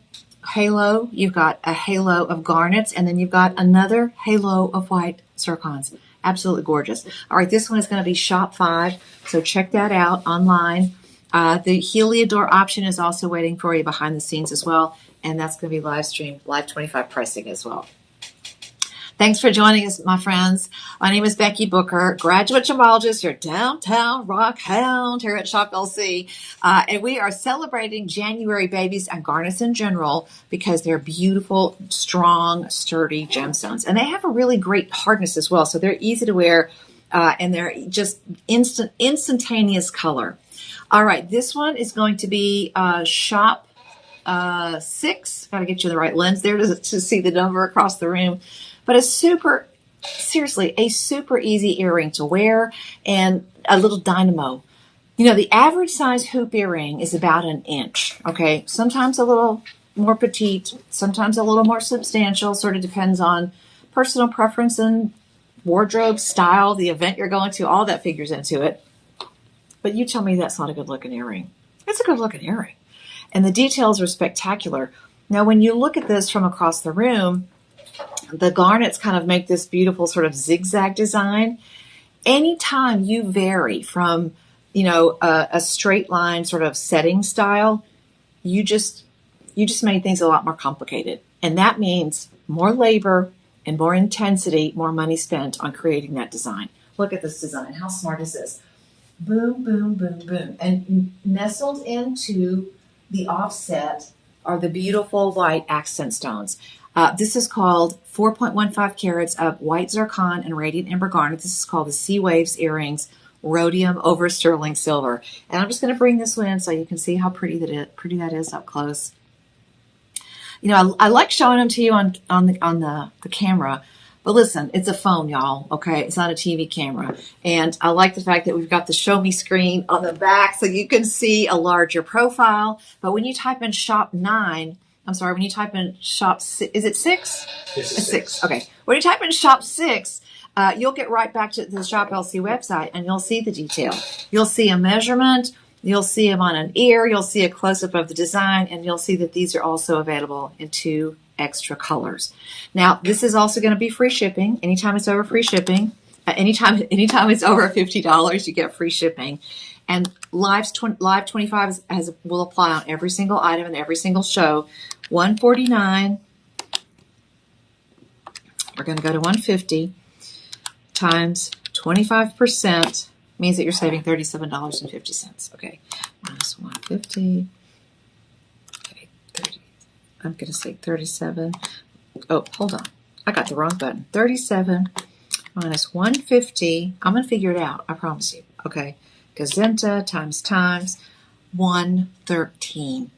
halo, you've got a halo of garnets, and then you've got another halo of white zircons. Absolutely gorgeous. All right, this one is going to be shop 5, so check that out online. The Heliodor option is also waiting for you behind the scenes as well, and that's going to be live streamed, live 25 pricing as well. Thanks for joining us, my friends. My name is Becky Booker, graduate gemologist, your downtown rock hound here at Shop LC. And we are celebrating January babies and garnets in general because they're beautiful, strong, sturdy gemstones. And they have a really great hardness as well. So they're easy to wear and they're just instantaneous color. All right, this one is going to be shop 6. Got to get you the right lens there to see the number across the room. But a super easy earring to wear and a little dynamo. The average size hoop earring is about an inch, okay? Sometimes a little more petite, sometimes a little more substantial, sort of depends on personal preference and wardrobe style, the event you're going to, all that figures into it. But you tell me that's not a good looking earring. It's a good looking earring. And the details are spectacular. Now, when you look at this from across the room, the garnets kind of make this beautiful sort of zigzag design. Anytime you vary from, a straight line sort of setting style, you just made things a lot more complicated. And that means more labor and more intensity, more money spent on creating that design. Look at this design. How smart is this? Boom, boom, boom, boom. And nestled into the offset are the beautiful white accent stones. This is called 4.15 carats of white zircon and radiant ember garnet. This is called the Sea Waves earrings, rhodium over sterling silver. And I'm just going to bring this one in so you can see how pretty that is up close. I like showing them to you on the camera, but listen, it's a phone, y'all. Okay, it's not a TV camera, and I like the fact that we've got the show me screen on the back so you can see a larger profile. But when you type in shop 9. When you type in shop 6, is it 6? It's 6. Okay. When you type in shop 6, you'll get right back to the Shop LC website and you'll see the detail. You'll see a measurement. You'll see them on an ear. You'll see a close-up of the design, and you'll see that these are also available in 2 extra colors. Now, this is also going to be free shipping. Anytime it's over free shipping, anytime it's over $50, you get free shipping. And Live 25 will apply on every single item and every single show. $149. We're going to go to $150 times 25% means that you're saving $37.50. Okay, minus $150. Okay, 30. I'm going to say 37. Oh, hold on. I got the wrong button. 37 minus 150. I'm going to figure it out. I promise you. Okay. Gazenta times 113.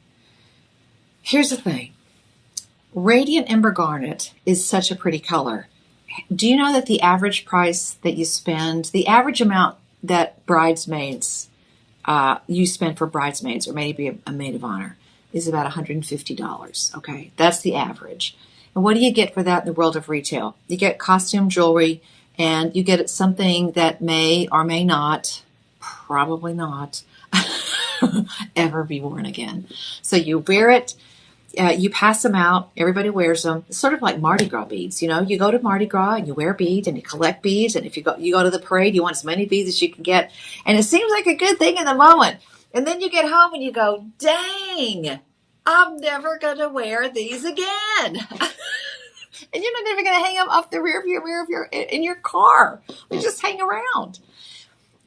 Here's the thing. Radiant Ember Garnet is such a pretty color. Do you know that the average price that you spend, the average amount that bridesmaids, you spend for bridesmaids or maybe a maid of honor is about $150. Okay. That's the average. And what do you get for that in the world of retail? You get costume jewelry and you get something that may or may not, probably not, ever be worn again. So you wear it. You pass them out. Everybody wears them. It's sort of like Mardi Gras beads. You know, you go to Mardi Gras and you wear beads and you collect beads. And if you go to the parade, you want as many beads as you can get. And it seems like a good thing in the moment. And then you get home and you go, dang, I'm never going to wear these again. And you're not even going to hang them off the rear mirror in your car. They just hang around.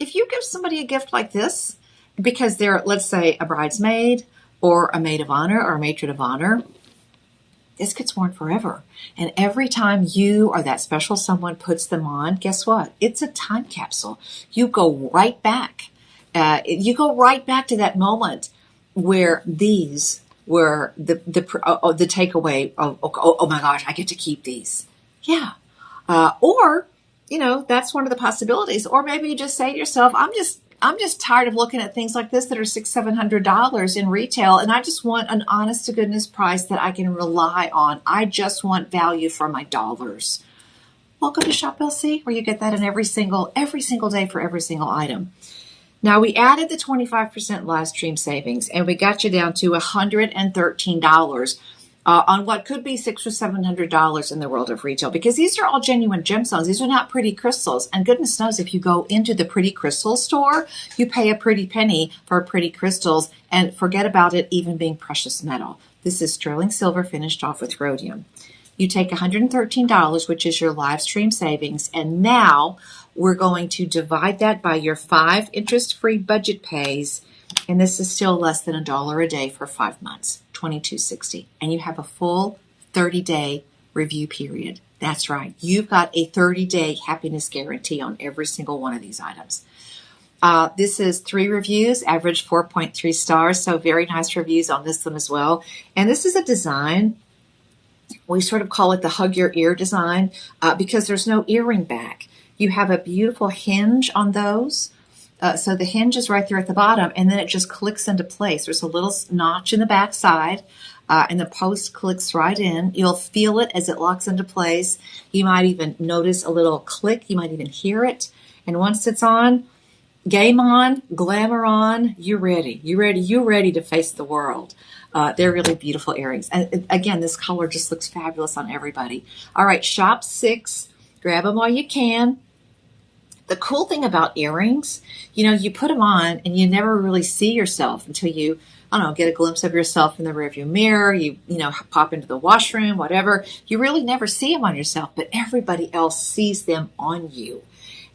If you give somebody a gift like this, because they're, let's say, a bridesmaid or a maid of honor or a matron of honor, this gets worn forever. And every time you or that special someone puts them on, guess what? It's a time capsule. You go right back. You go right back to that moment where these were the takeaway. Oh my gosh, I get to keep these. Yeah. Or, you know, that's one of the possibilities. Or maybe you just say to yourself, I'm just tired of looking at things like this that are $600-700 in retail, and I just want an honest to goodness price that I can rely on. I just want value for my dollars. Welcome to Shop LC, where you get that in every single day for every single item. Now, we added the 25% live stream savings, and we got you down to $113 on what could be $600 or $700 in the world of retail, because these are all genuine gemstones. These are not pretty crystals. And goodness knows, if you go into the pretty crystal store, you pay a pretty penny for pretty crystals, and forget about it even being precious metal. This is sterling silver finished off with rhodium. You take $113, which is your live stream savings, and now we're going to divide that by your 5 interest-free budget pays, and this is still less than $1 a day for 5 months, $22.60, and you have a full 30-day review period. That's right. You've got a 30-day happiness guarantee on every single one of these items. This is 3 reviews, average 4.3 stars, so very nice reviews on this one as well. And this is a design, we sort of call it the hug your ear design, because there's no earring back. You have a beautiful hinge on those. So the hinge is right there at the bottom, and then it just clicks into place. There's a little notch in the back side, and the post clicks right in. You'll feel it as it locks into place. You might even notice a little click. You might even hear it. And once it's on, game on, glamour on, you're ready. You're ready to face the world. They're really beautiful earrings. And again, this color just looks fabulous on everybody. All right, shop 6. Grab them while you can. The cool thing about earrings, you know, you put them on and you never really see yourself until you, I don't know, get a glimpse of yourself in the rearview mirror. You know, pop into the washroom, whatever. You really never see them on yourself, but everybody else sees them on you.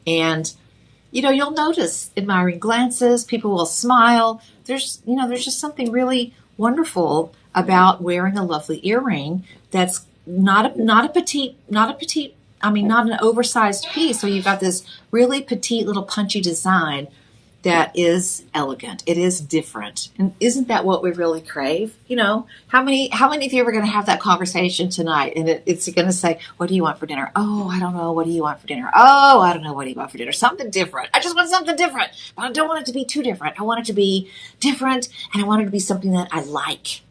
And, you know, you'll notice admiring glances. People will smile. There's just something really wonderful about wearing a lovely earring that's not a petite, not an oversized piece. So you've got this really petite little punchy design that is elegant. It is different. And isn't that what we really crave? You know, how many of you are going to have that conversation tonight? And it's going to say, what do you want for dinner? Oh, I don't know. What do you want for dinner? Oh, I don't know. What do you want for dinner? Something different. I just want something different, but I don't want it to be too different. I want it to be different, and I want it to be something that I like.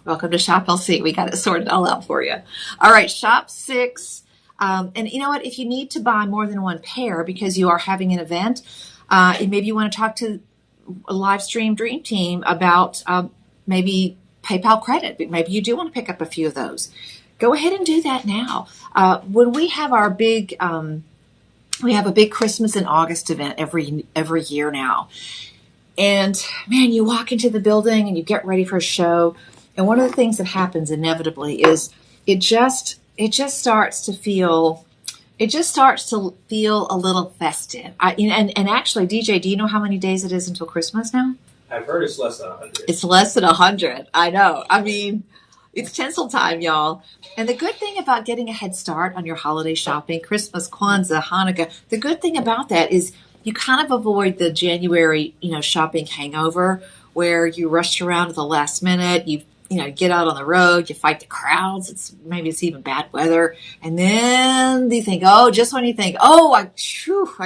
Welcome to Shop LC. We got it sorted all out for you. All right, Shop 6. And you know what? If you need to buy more than one pair because you are having an event, and maybe you want to talk to a live stream dream team about maybe PayPal credit. Maybe you do want to pick up a few of those. Go ahead and do that now. When we have our big, we have a big Christmas in August event every year now. And man, you walk into the building and you get ready for a show. And one of the things that happens inevitably is it just starts to feel a little festive. And actually, DJ, do you know how many days it is until Christmas now? I've heard it's less than 100. It's less than 100. I know. I mean, it's tinsel time, y'all. And the good thing about getting a head start on your holiday shopping, Christmas, Kwanzaa, Hanukkah, the good thing about that is you kind of avoid the January, shopping hangover where you rush around at the last minute. You get out on the road, you fight the crowds. It's even bad weather. And then you think, just when you think, I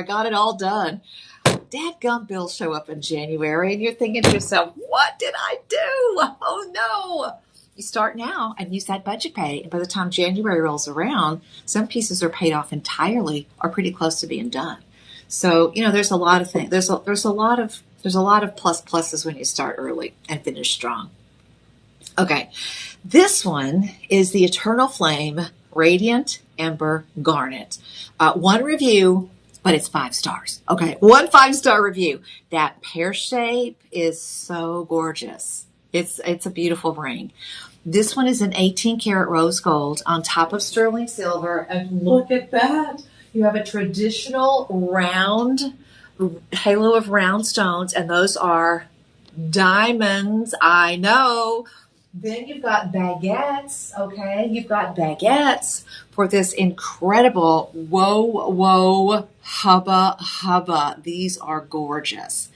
got it all done. Dadgum bills show up in January and you're thinking to yourself, what did I do? Oh no. You start now and use that budget pay. And by the time January rolls around, some pieces are paid off entirely or pretty close to being done. So, there's a lot of things. There's a lot of There's a lot of pluses when you start early and finish strong. Okay, this one is the Eternal Flame Radiant Ember Garnet. One review, but it's 5 stars. Okay, 1 5-star review. That pear shape is so gorgeous. It's a beautiful ring. This one is an 18 karat rose gold on top of sterling silver. And look at that. You have a traditional round halo of round stones, and those are diamonds. I know. Then you've got baguettes, okay? You've got baguettes for this incredible whoa, hubba. These are gorgeous.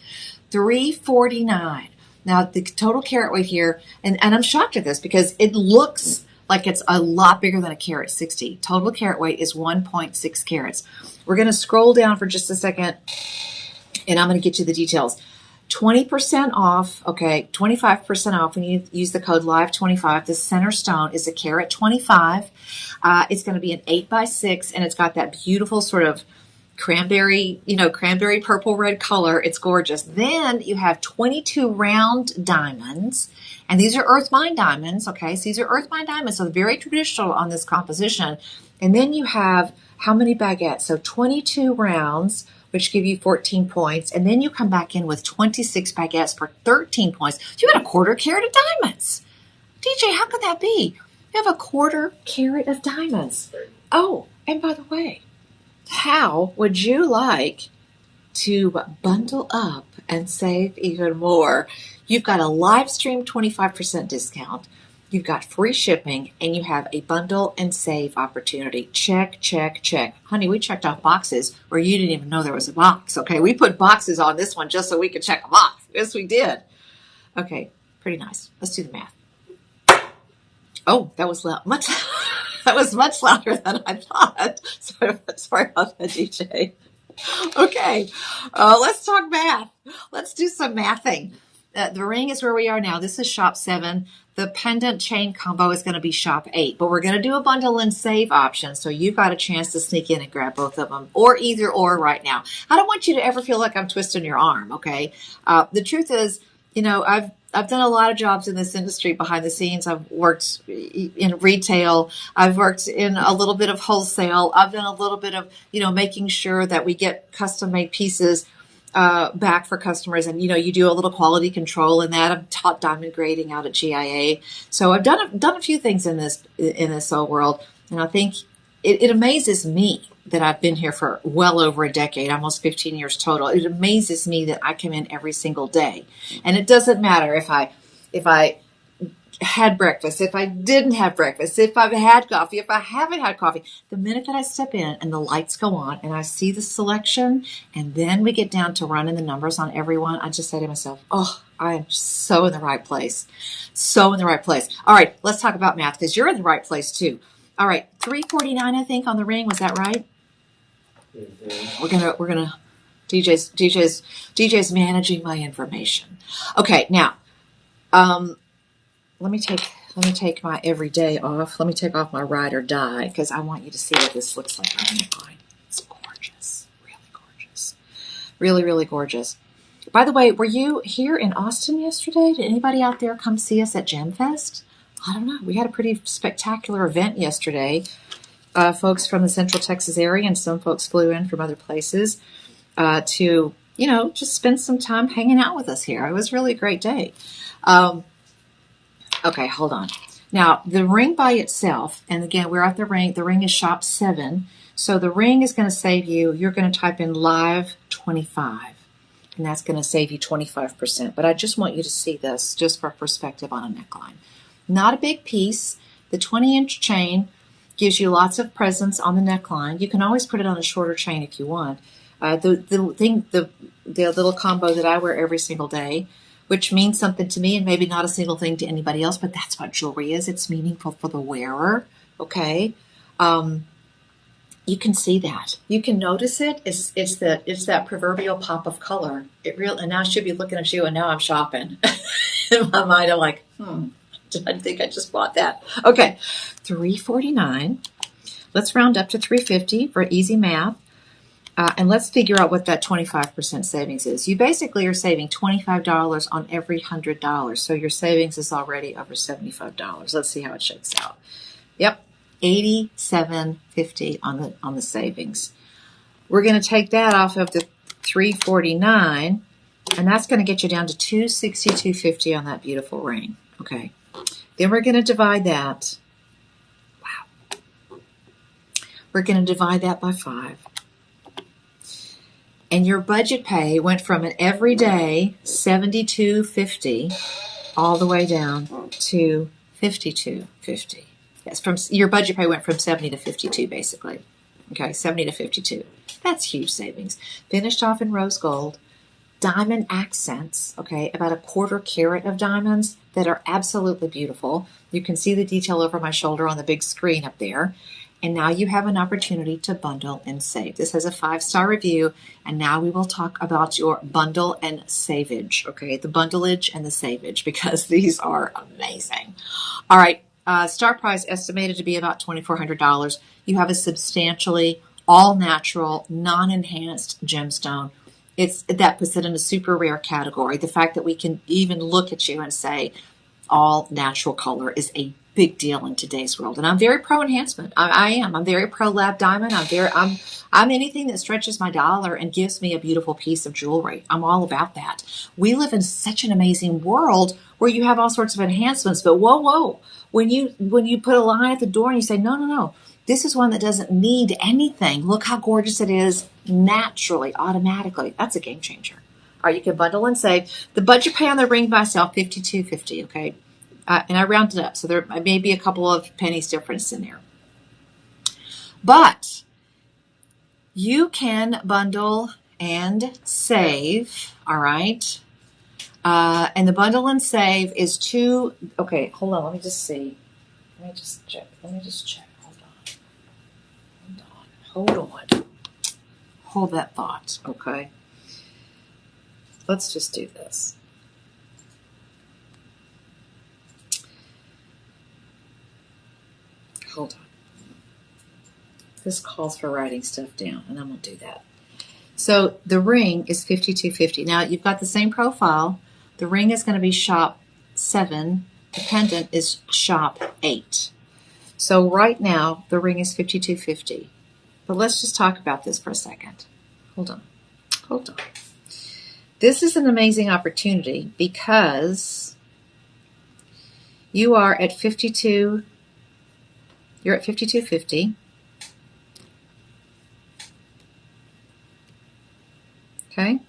$3.49. Now, the total carat weight here, and I'm shocked at this because it looks like it's a lot bigger than a carat 60. Total carat weight is 1.6 carats. We're going to scroll down for just a second, and I'm going to get you the details. 20% off, okay, 25% off when you use the code LIVE25. The center stone is a carat 25. It's going to be an 8x6, and it's got that beautiful sort of cranberry purple red color. It's gorgeous. Then you have 22 round diamonds, and these are earth mine diamonds, okay? So these are earth mine diamonds, so very traditional on this composition. And then you have how many baguettes? So 22 rounds, which give you 14 points. And then you come back in with 26 baguettes for 13 points. You got a quarter carat of diamonds. DJ, how could that be? You have a quarter carat of diamonds. Oh, and by the way, how would you like to bundle up and save even more? You've got a live stream 25% discount. You've got free shipping, and you have a bundle and save opportunity. Check. Honey, we checked off boxes where you didn't even know there was a box, okay? We put boxes on this one just so we could check a box. Yes, we did. Okay, pretty nice. Let's do the math. Oh, that was loud. That was much louder than I thought. Sorry about that, DJ. Okay, let's talk math. Let's do some mathing. The ring is where we are now. This is shop 7. The pendant chain combo is going to be shop 8, but we're going to do a bundle and save option. So you've got a chance to sneak in and grab both of them, or either or right now. I don't want you to ever feel like I'm twisting your arm. Okay. The truth is, I've done a lot of jobs in this industry behind the scenes. I've worked in retail. I've worked in a little bit of wholesale. I've done a little bit of, making sure that we get custom made pieces back for customers. And, you do a little quality control in that. I've taught diamond grading out at GIA. So I've done a few things in this whole world. And I think it amazes me that I've been here for well over a decade, almost 15 years total. It amazes me that I come in every single day. And it doesn't matter if I had breakfast, if I didn't have breakfast, if I've had coffee, if I haven't had coffee. The minute that I step in and the lights go on and I see the selection, and then we get down to running the numbers on everyone, I just say to myself, oh, I am so in the right place. So in the right place. All right, let's talk about math, because you're in the right place too. All right, $3.49, I think, on the ring. Was that right? Mm-hmm. We're gonna DJ's managing my information. Okay, now let me take my everyday off. Let me take off my ride or die, because I want you to see what this looks like on the line. It's gorgeous, really gorgeous, really gorgeous. By the way, were you here in Austin yesterday? Did anybody out there come see us at GemFest? I don't know. We had a pretty spectacular event yesterday. Folks from the Central Texas area, and some folks flew in from other places to, just spend some time hanging out with us here. It was really a great day. Okay, hold on. Now, the ring by itself, and again, we're at the ring. The ring is shop 7. So the ring is going to save you. You're going to type in live 25, and that's going to save you 25%. But I just want you to see this just for perspective on a neckline. Not a big piece. The 20-inch chain gives you lots of presence on the neckline. You can always put it on a shorter chain if you want. The little combo that I wear every single day, which means something to me and maybe not a single thing to anybody else, but that's what jewelry is. It's meaningful for the wearer. Okay. You can see that. You can notice it. It's that proverbial pop of color. And now I should be looking at you, and now I'm shopping. In my mind, I'm like, I think I just bought that. Okay, $3.49. Let's round up to $3.50 for easy math. And let's figure out what that 25% savings is. You basically are saving $25 on every $100. So your savings is already over $75. Let's see how it shakes out. Yep, $87.50 on the savings. We're going to take that off of the $349, and that's going to get you down to $262.50 on that beautiful ring. Okay. Then we're going to divide that. Wow. We're going to divide that by 5. And your budget pay went from an everyday $72.50 all the way down to $52.50. Yes, your budget pay went from 70 to 52 basically. Okay, 70 to 52. That's huge savings. Finished off in rose gold. Diamond accents, okay, about a 1/4 carat of diamonds that are absolutely beautiful. You can see the detail over my shoulder on the big screen up there. And now you have an opportunity to bundle and save. This has a 5-star review, and now we will talk about your bundle and savage, okay? The bundleage and the savage, because these are amazing. All right, star price estimated to be about $2,400. You have a substantially all-natural, non-enhanced gemstone. That puts it in a super rare category. The fact that we can even look at you and say all natural color is a big deal in today's world. And I'm very pro enhancement. I am. I'm very pro lab diamond. I'm anything that stretches my dollar and gives me a beautiful piece of jewelry. I'm all about that. We live in such an amazing world where you have all sorts of enhancements, but whoa. When you put a line at the door and you say, no, this is one that doesn't need anything. Look how gorgeous it is naturally, automatically. That's a game changer. All right, you can bundle and save. The budget pay on the ring by itself, $52.50, okay? And I rounded up, so there may be a couple of pennies difference in there. But you can bundle and save, all right? And the bundle and save is okay, hold on, let me just see. Let me just check. Hold on. Hold that thought, okay? Let's just do this. Hold on. This calls for writing stuff down, and I'm going to do that. So the ring is $52.50. Now, you've got the same profile. The ring is going to be shop 7. The pendant is shop 8. So right now, the ring is $52.50. But let's just talk about this for a second. Hold on. This is an amazing opportunity because you are at $52. You're at $52.50. Okay.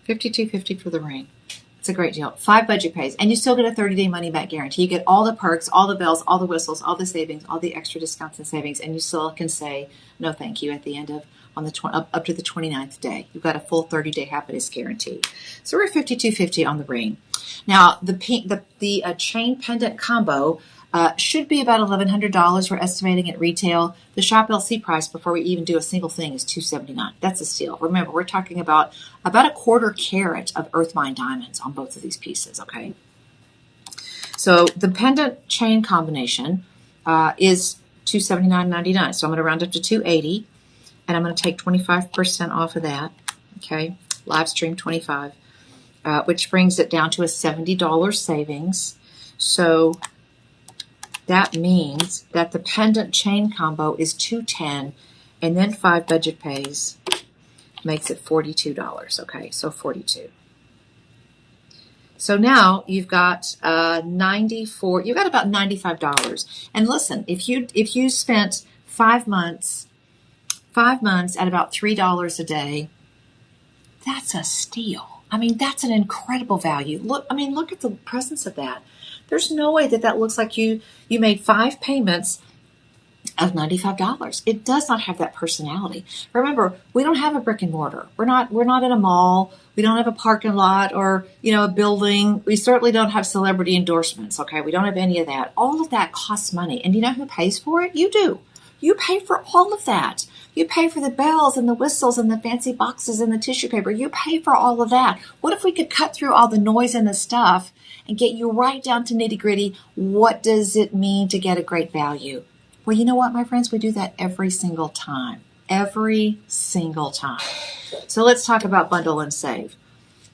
$52.50 for the ring. It's a great deal. 5 budget pays, and you still get a 30-day money-back guarantee. You get all the perks, all the bells, all the whistles, all the savings, all the extra discounts and savings, and you still can say no thank you at the end of up to the 29th day. You've got a full 30-day happiness guarantee. So we're at $52.50 on the ring. Now the chain pendant combo should be about $1,100. We're estimating at retail. The shop LC price before we even do a single thing is $279. That's a steal. Remember, we're talking about a 1/4 carat of earth mine diamonds on both of these pieces. Okay. So the pendant chain combination is $279.99. So I'm going to round up to $280. And I'm going to take 25% off of that, okay? Live stream 25, which brings it down to a $70 savings. So that means that the pendant chain combo is $210, and then 5 budget pays makes it $42, okay? So $42. So now you've got you've got about $95. And listen, if you spent 5 months at about $3 a day, that's a steal. I mean, that's an incredible value. Look at the presence of that. There's no way that looks like you made 5 payments of $95. It does not have that personality. Remember, we don't have a brick and mortar. We're not in a mall. We don't have a parking lot or, a building. We certainly don't have celebrity endorsements. Okay. We don't have any of that. All of that costs money. And you know who pays for it? You do. You pay for all of that. You pay for the bells and the whistles and the fancy boxes and the tissue paper. You pay for all of that. What if we could cut through all the noise and the stuff and get you right down to nitty gritty? What does it mean to get a great value? Well, you know what, my friends? We do that every single time. Every single time. So let's talk about bundle and save.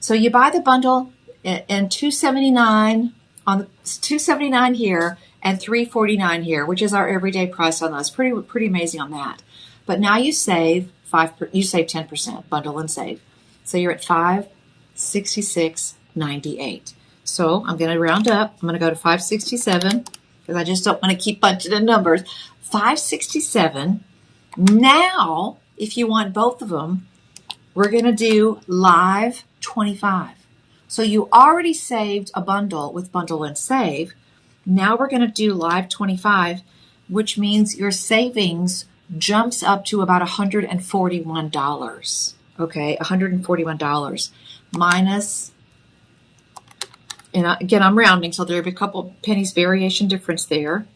So you buy the bundle in $279 on the $279 here and $349 here, which is our everyday price on those. Pretty amazing on that. But now you save 10% bundle and save. So you're at $566.98. So I'm going to round up. I'm going to go to 567 because I just don't want to keep bunching in numbers. 567. Now, if you want both of them, we're going to do live 25. So you already saved a bundle with bundle and save. Now we're going to do live 25, which means your savings jumps up to about $141. Okay, $141 minus, and again, I'm rounding, so there'll be a couple pennies variation difference there.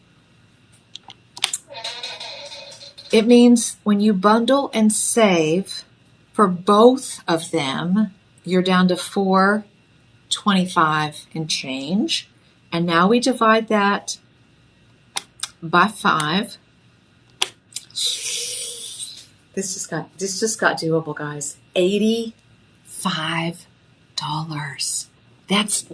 It means when you bundle and save for both of them, you're down to $425 and change. And now we divide that by 5. This just got doable, guys. $85. That's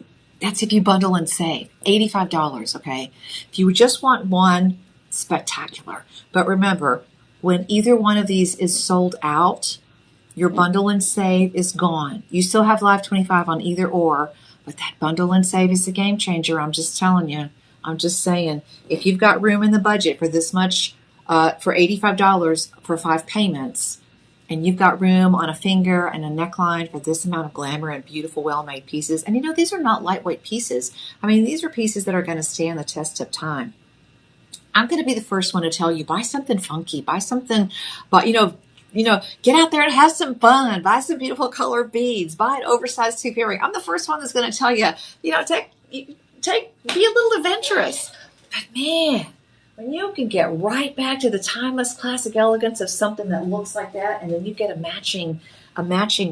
if you bundle and save. $85, okay? If you just want one, spectacular. But remember, when either one of these is sold out, your bundle and save is gone. You still have live 25 on either or, but that bundle and save is a game changer. I'm just telling you. I'm just saying, if you've got room in the budget for this much, for $85 for 5 payments, and you've got room on a finger and a neckline for this amount of glamour and beautiful, well-made pieces. And you know, these are not lightweight pieces. I mean, these are pieces that are going to stand the test of time. I'm going to be the first one to tell you, buy something funky, buy something, but get out there and have some fun, buy some beautiful color beads, buy an oversized tooth earring. I'm the first one that's going to tell you, be a little adventurous. But man, when you can get right back to the timeless classic elegance of something that looks like that, and then you get a matching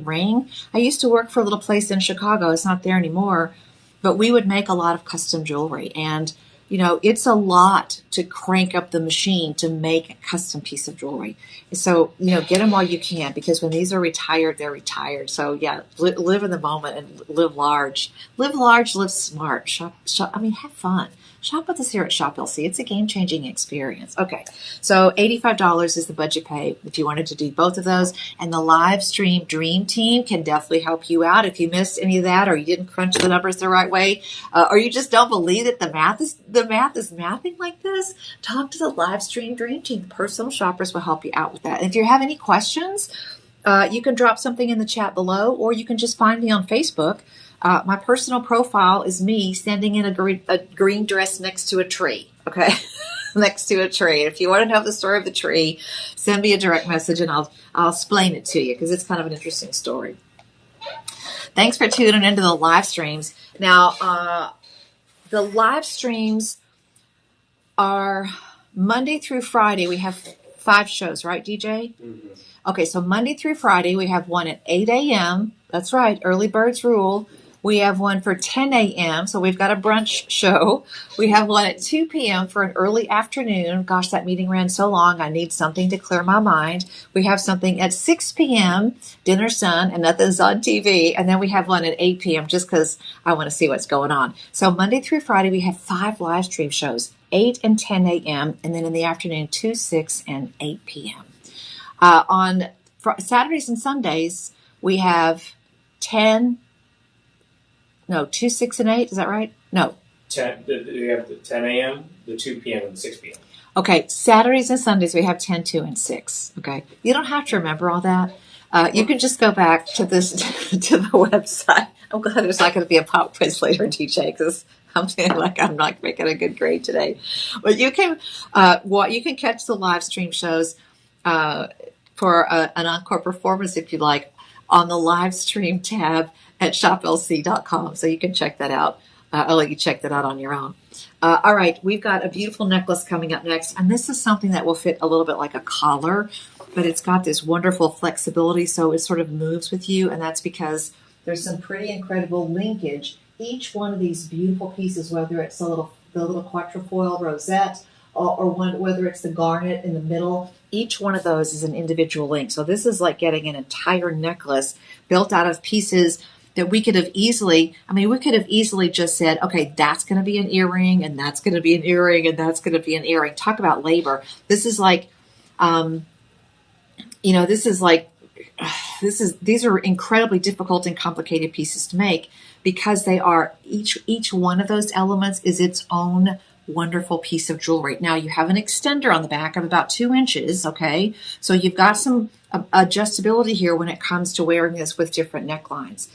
ring. I used to work for a little place in Chicago. It's not there anymore, but we would make a lot of custom jewelry, and it's a lot to crank up the machine to make a custom piece of jewelry. So, get them while you can, because when these are retired, they're retired. So yeah, live in the moment and live large. Live large, live smart. Shop, have fun. Shop with us here at Shop LC. It's a game-changing experience. Okay, so $85 is the budget pay if you wanted to do both of those. And the live stream dream team can definitely help you out if you missed any of that, or you didn't crunch the numbers the right way, or you just don't believe that the math is mathing like this. Talk to the live stream dream team. Personal shoppers will help you out with that. And if you have any questions, you can drop something in the chat below, or you can just find me on Facebook. My personal profile is me standing in a green dress next to a tree, okay? Next to a tree. If you want to know the story of the tree, send me a direct message and I'll explain it to you, because it's kind of an interesting story. Thanks for tuning into the live streams. Now, the live streams are Monday through Friday. We have 5 shows, right, DJ? Mm-hmm. Okay, so Monday through Friday, we have one at 8 a.m. That's right, early birds rule. We have one for 10 a.m., so we've got a brunch show. We have one at 2 p.m. for an early afternoon. Gosh, that meeting ran so long, I need something to clear my mind. We have something at 6 p.m., dinner's done, and nothing's on TV. And then we have one at 8 p.m. just because I want to see what's going on. So Monday through Friday, we have 5 live stream shows, 8 and 10 a.m., and then in the afternoon, 2, 6, and 8 p.m. On Saturdays and Sundays, we have 2, 6, and 8. Is that right? No. 10. We have the 10 a.m., the 2 p.m., and 6 p.m. Okay. Saturdays and Sundays, we have 10, 2, and 6. Okay. You don't have to remember all that. You can just go back to this to the website. I'm glad there's not going to be a pop quiz later, DJ, because I'm feeling like I'm not making a good grade today. But you can catch the live stream shows for an encore performance, if you like, on the live stream tab at shoplc.com. So you can check that out. I'll let you check that out on your own. All right, we've got a beautiful necklace coming up next. And this is something that will fit a little bit like a collar, but it's got this wonderful flexibility, so it sort of moves with you. And that's because there's some pretty incredible linkage. Each one of these beautiful pieces, whether it's the little quatrefoil rosette or one, whether it's the garnet in the middle, each one of those is an individual link. So this is like getting an entire necklace built out of pieces that we could have easily, we could have easily just said, okay, that's going to be an earring, and that's going to be an earring, and that's going to be an earring. Talk about labor. This is like, these are incredibly difficult and complicated pieces to make because they are, each one of those elements is its own wonderful piece of jewelry. Now you have an extender on the back of about 2 inches. Okay. So you've got some adjustability here when it comes to wearing this with different necklines.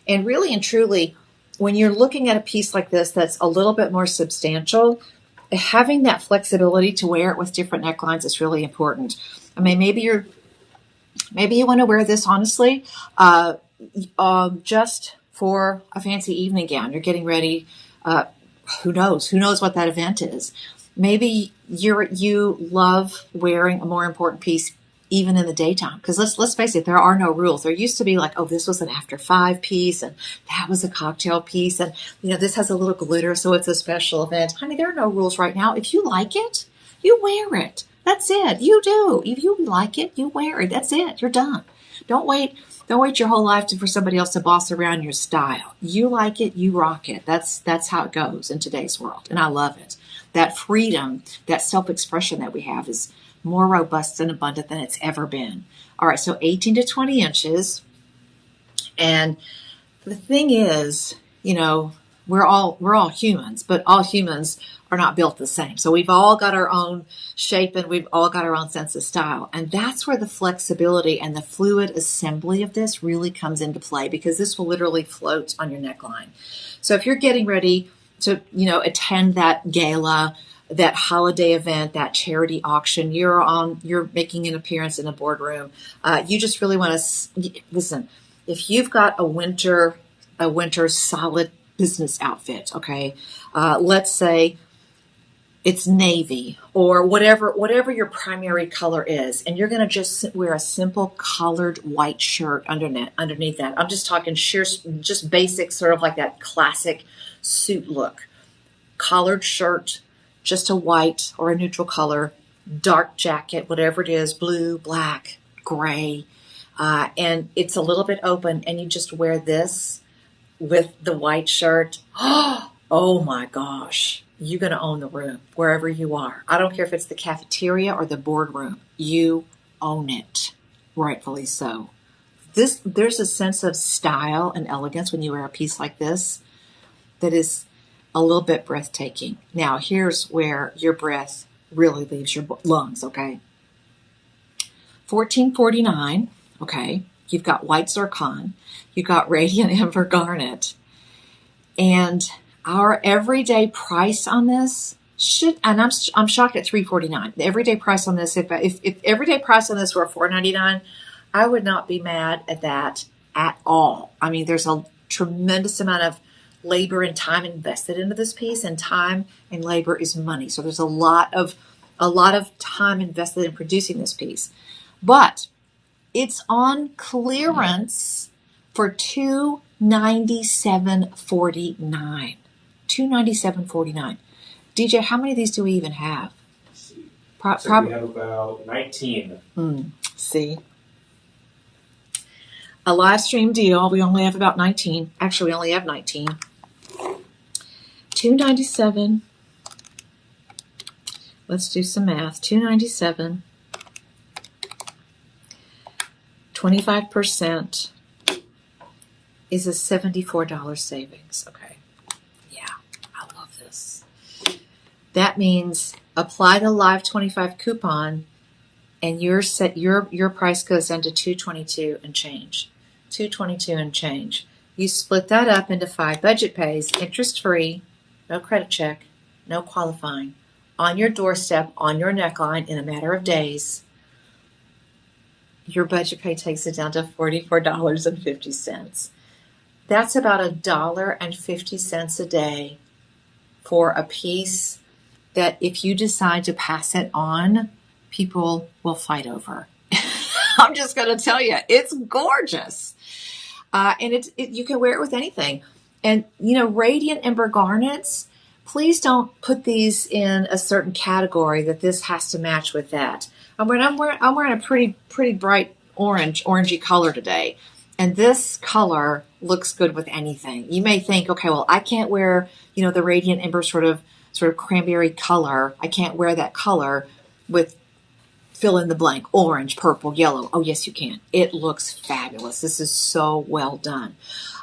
And really and truly, when you're looking at a piece like this that's a little bit more substantial, having that flexibility to wear it with different necklines is really important. Maybe you want to wear this honestly, just for a fancy evening gown. You're getting ready. Who knows what that event is. Maybe you love wearing a more important piece even in the daytime. Because let's face it, there are no rules. There used to be like, oh, this was an after 5 piece, and that was a cocktail piece, and this has a little glitter, so it's a special event. Honey, there are no rules right now. If you like it, you wear it. That's it. You do. If you like it, you wear it. That's it. You're done. Don't wait your whole life for somebody else to boss around your style. You like it, you rock it. That's how it goes in today's world, and I love it. That freedom, that self-expression that we have is more robust and abundant than it's ever been. All right, so 18 to 20 inches. And the thing is, we're all humans, but all humans are not built the same. So we've all got our own shape and we've all got our own sense of style. And that's where the flexibility and the fluid assembly of this really comes into play, because this will literally float on your neckline. So if you're getting ready to, attend that gala, that holiday event, that charity auction, you're making an appearance in a boardroom, you just really want to listen. If you've got a winter solid business outfit, okay, let's say it's navy or whatever your primary color is, and you're going to just wear a simple collared white shirt underneath that. I'm just talking sheer, just basic, sort of like that classic suit look. Collared shirt, just a white or a neutral color, dark jacket, whatever it is, blue, black, gray, and it's a little bit open, and you just wear this with the white shirt. Oh my gosh, you're going to own the room wherever you are. I don't care if it's the cafeteria or the boardroom. You own it, rightfully so. There's a sense of style and elegance when you wear a piece like this that is a little bit breathtaking. Now, here's where your breath really leaves your lungs, okay? $14.49, okay? You've got white zircon. You've got Radiant Ember Garnet. And our everyday price on this and I'm shocked at $3.49. The everyday price on this, if everyday price on this were $4.99, I would not be mad at that at all. There's a tremendous amount of labor and time invested into this piece, and time and labor is money. So there's a lot of time invested in producing this piece. But it's on clearance for $297.49. $297.49. DJ, how many of these do we even have? So we have about 19. See? A live stream deal. We only have about 19. Actually, we only have 19. $297. Let's do some math. $297. 25% is a $74 savings. Okay. Yeah, I love this. That means apply the Live 25 coupon and your price goes down to $222 and change. $222 and change. You split that up into 5 budget pays, interest free, no credit check, no qualifying, on your doorstep, on your neckline in a matter of days. Your budget pay takes it down to $44.50. That's about $1.50 a day for a piece that if you decide to pass it on, people will fight over. I'm just going to tell you, it's gorgeous. And you can wear it with anything. And, Radiant Ember Garnets please don't put these in a certain category that this has to match with that. I'm wearing a pretty bright orangey color today. And this color looks good with anything. You may think, okay, well, I can't wear, the Radiant Ember sort of cranberry color. I can't wear that color with fill in the blank, orange, purple, yellow. Oh, yes, you can. It looks fabulous. This is so well done.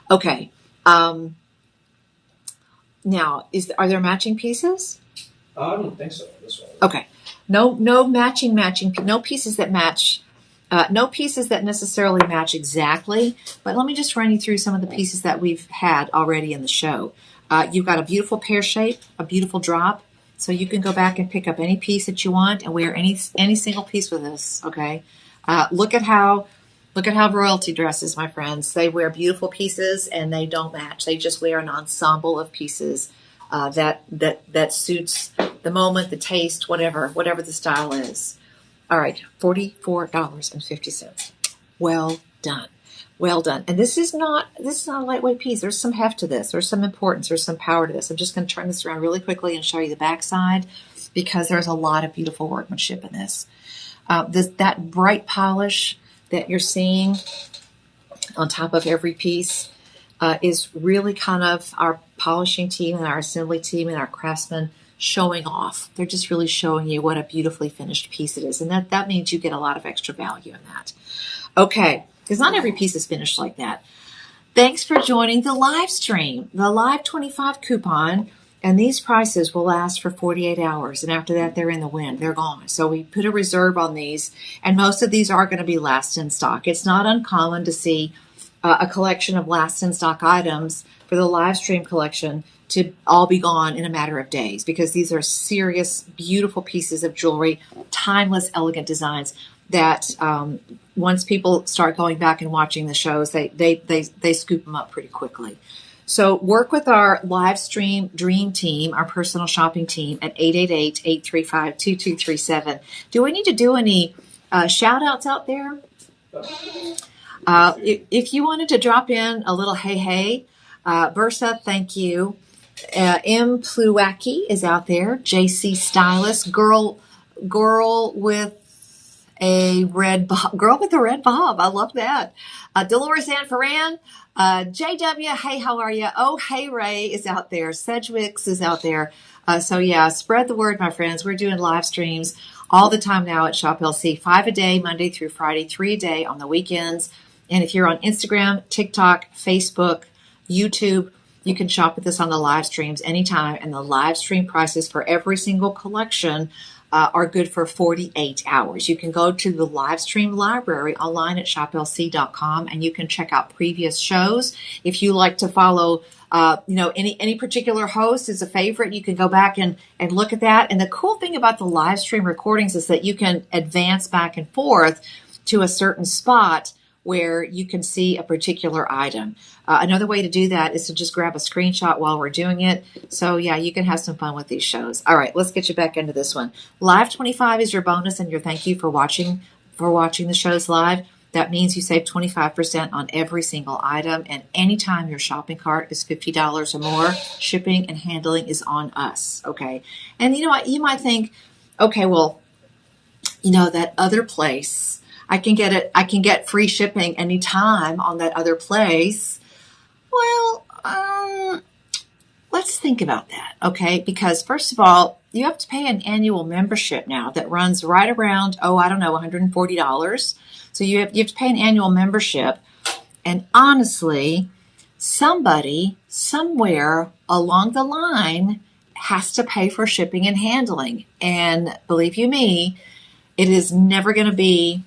Okay. Now, are there matching pieces? I don't think so. This one. Okay. No matching, no pieces that match. No pieces that necessarily match exactly, but let me just run you through some of the pieces that we've had already in the show. You've got a beautiful pear shape, a beautiful drop, so you can go back and pick up any piece that you want and wear any single piece with this. Okay, look at how royalty dresses, my friends. They wear beautiful pieces and they don't match. They just wear an ensemble of pieces that suits the moment, the taste, whatever the style is. All right, $44.50. Well done. Well done. And this is not a lightweight piece. There's some heft to this. There's some importance. There's some power to this. I'm just going to turn this around really quickly and show you the backside because there's a lot of beautiful workmanship in this. That bright polish that you're seeing on top of every piece is really kind of our polishing team and our assembly team and our craftsmen showing off. They're just really showing you what a beautifully finished piece it is. And that means you get a lot of extra value in that. Okay, because not every piece is finished like that. Thanks for joining the live stream. The Live 25 coupon, and these prices will last for 48 hours. And after that, they're in the wind. They're gone. So we put a reserve on these, and most of these are going to be last in stock. It's not uncommon to see a collection of last in stock items for the live stream collection to all be gone in a matter of days because these are serious, beautiful pieces of jewelry, timeless, elegant designs that once people start going back and watching the shows, they scoop them up pretty quickly. So work with our live stream dream team, our personal shopping team at 888-835-2237. Do we need to do any shout outs out there? If you wanted to drop in a little hey, Bursa, thank you. M. Pluwacki is out there. JC Stylist, girl with a red bob. Girl with a red bob. I love that. Dolores Ann Ferran. JW, hey, how are you? Oh, hey, Ray is out there. Sedgwick's is out there. So yeah, spread the word, my friends. We're doing live streams all the time now at Shop LC, 5 a day, Monday through Friday, 3 a day on the weekends. And if you're on Instagram, TikTok, Facebook, YouTube, you can shop with us on the live streams anytime. And the live stream prices for every single collection are good for 48 hours. You can go to the live stream library online at shoplc.com and you can check out previous shows. If you like to follow, any particular host is a favorite, you can go back and look at that. And the cool thing about the live stream recordings is that you can advance back and forth to a certain spot where you can see a particular item. Another way to do that is to just grab a screenshot while we're doing it. So yeah, you can have some fun with these shows. All right, let's get you back into this one. Live 25 is your bonus and your thank you for watching the shows live. That means you save 25% on every single item, and anytime your shopping cart is $50 or more, shipping and handling is on us, okay? And you know what? You might think, okay, well, that other place, I can get free shipping anytime on that other place. Well, let's think about that, okay? Because first of all, you have to pay an annual membership now that runs right around, $140. So you have to pay an annual membership. And honestly, somebody somewhere along the line has to pay for shipping and handling. And believe you me, it is never going to be,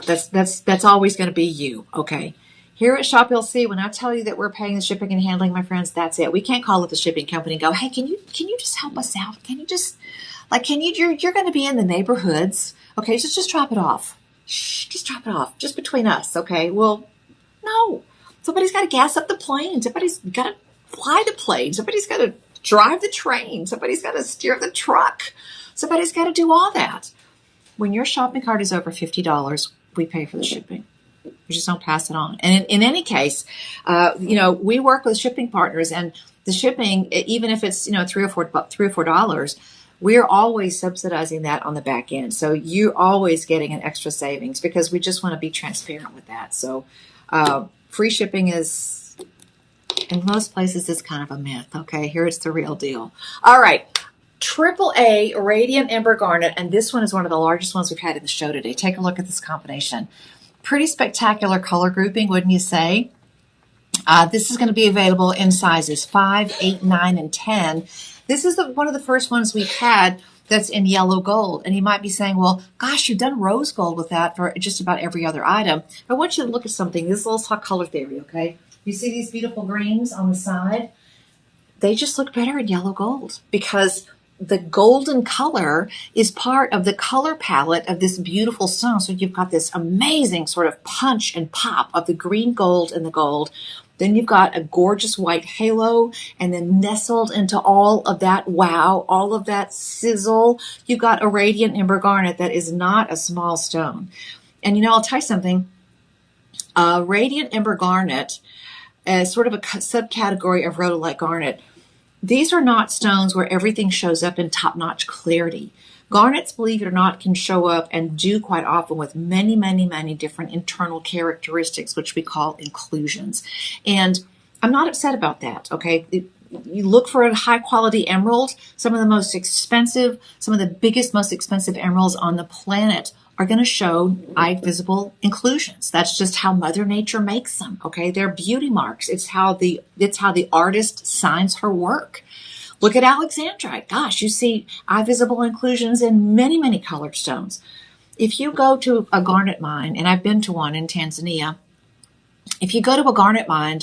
that's always going to be you, okay? Here at Shop LC, when I tell you that we're paying the shipping and handling, my friends, that's it. We can't call up the shipping company and go, hey, can you just help us out? Can you just, you're going to be in the neighborhoods, okay? So just drop it off. Shh, just drop it off, just between us, okay? Well, no. Somebody's got to gas up the plane. Somebody's got to fly the plane. Somebody's got to drive the train. Somebody's got to steer the truck. Somebody's got to do all that. When your shopping cart is over $50, we pay for the shipping. You just don't pass it on. And in any case, we work with shipping partners, and the shipping, even if it's $3 or $4, we're always subsidizing that on the back end. So you're always getting an extra savings because we just want to be transparent with that. So free shipping is, in most places, is kind of a myth. Okay, here it's the real deal. All right. AAA Radiant Ember Garnet, and this one is one of the largest ones we've had in the show today. Take a look at this combination. Pretty spectacular color grouping, wouldn't you say? This is going to be available in sizes 5, 8, 9, and 10. This is one of the first ones we've had that's in yellow gold. And you might be saying, well, gosh, you've done rose gold with that for just about every other item. I want you to look at something. This is a little talk color theory, okay? You see these beautiful greens on the side? They just look better in yellow gold because the golden color is part of the color palette of this beautiful stone. So you've got this amazing sort of punch and pop of the green gold and the gold. Then you've got a gorgeous white halo, and then nestled into all of that wow, all of that sizzle, you've got a Radiant Ember Garnet that is not a small stone. And I'll tell you something, Radiant Ember Garnet is sort of a subcategory of rhodolite garnet. These are not stones where everything shows up in top-notch clarity. Garnets, believe it or not, can show up and do quite often with many, many, many different internal characteristics, which we call inclusions. And I'm not upset about that, okay? You look for a high-quality emerald. Some of the biggest, most expensive emeralds on the planet are going to show eye-visible inclusions. That's just how Mother Nature makes them, okay? They're beauty marks. It's how the artist signs her work. Look at Alexandrite. Gosh, you see eye-visible inclusions in many, many colored stones. If you go to a garnet mine, and I've been to one in Tanzania, if you go to a garnet mine,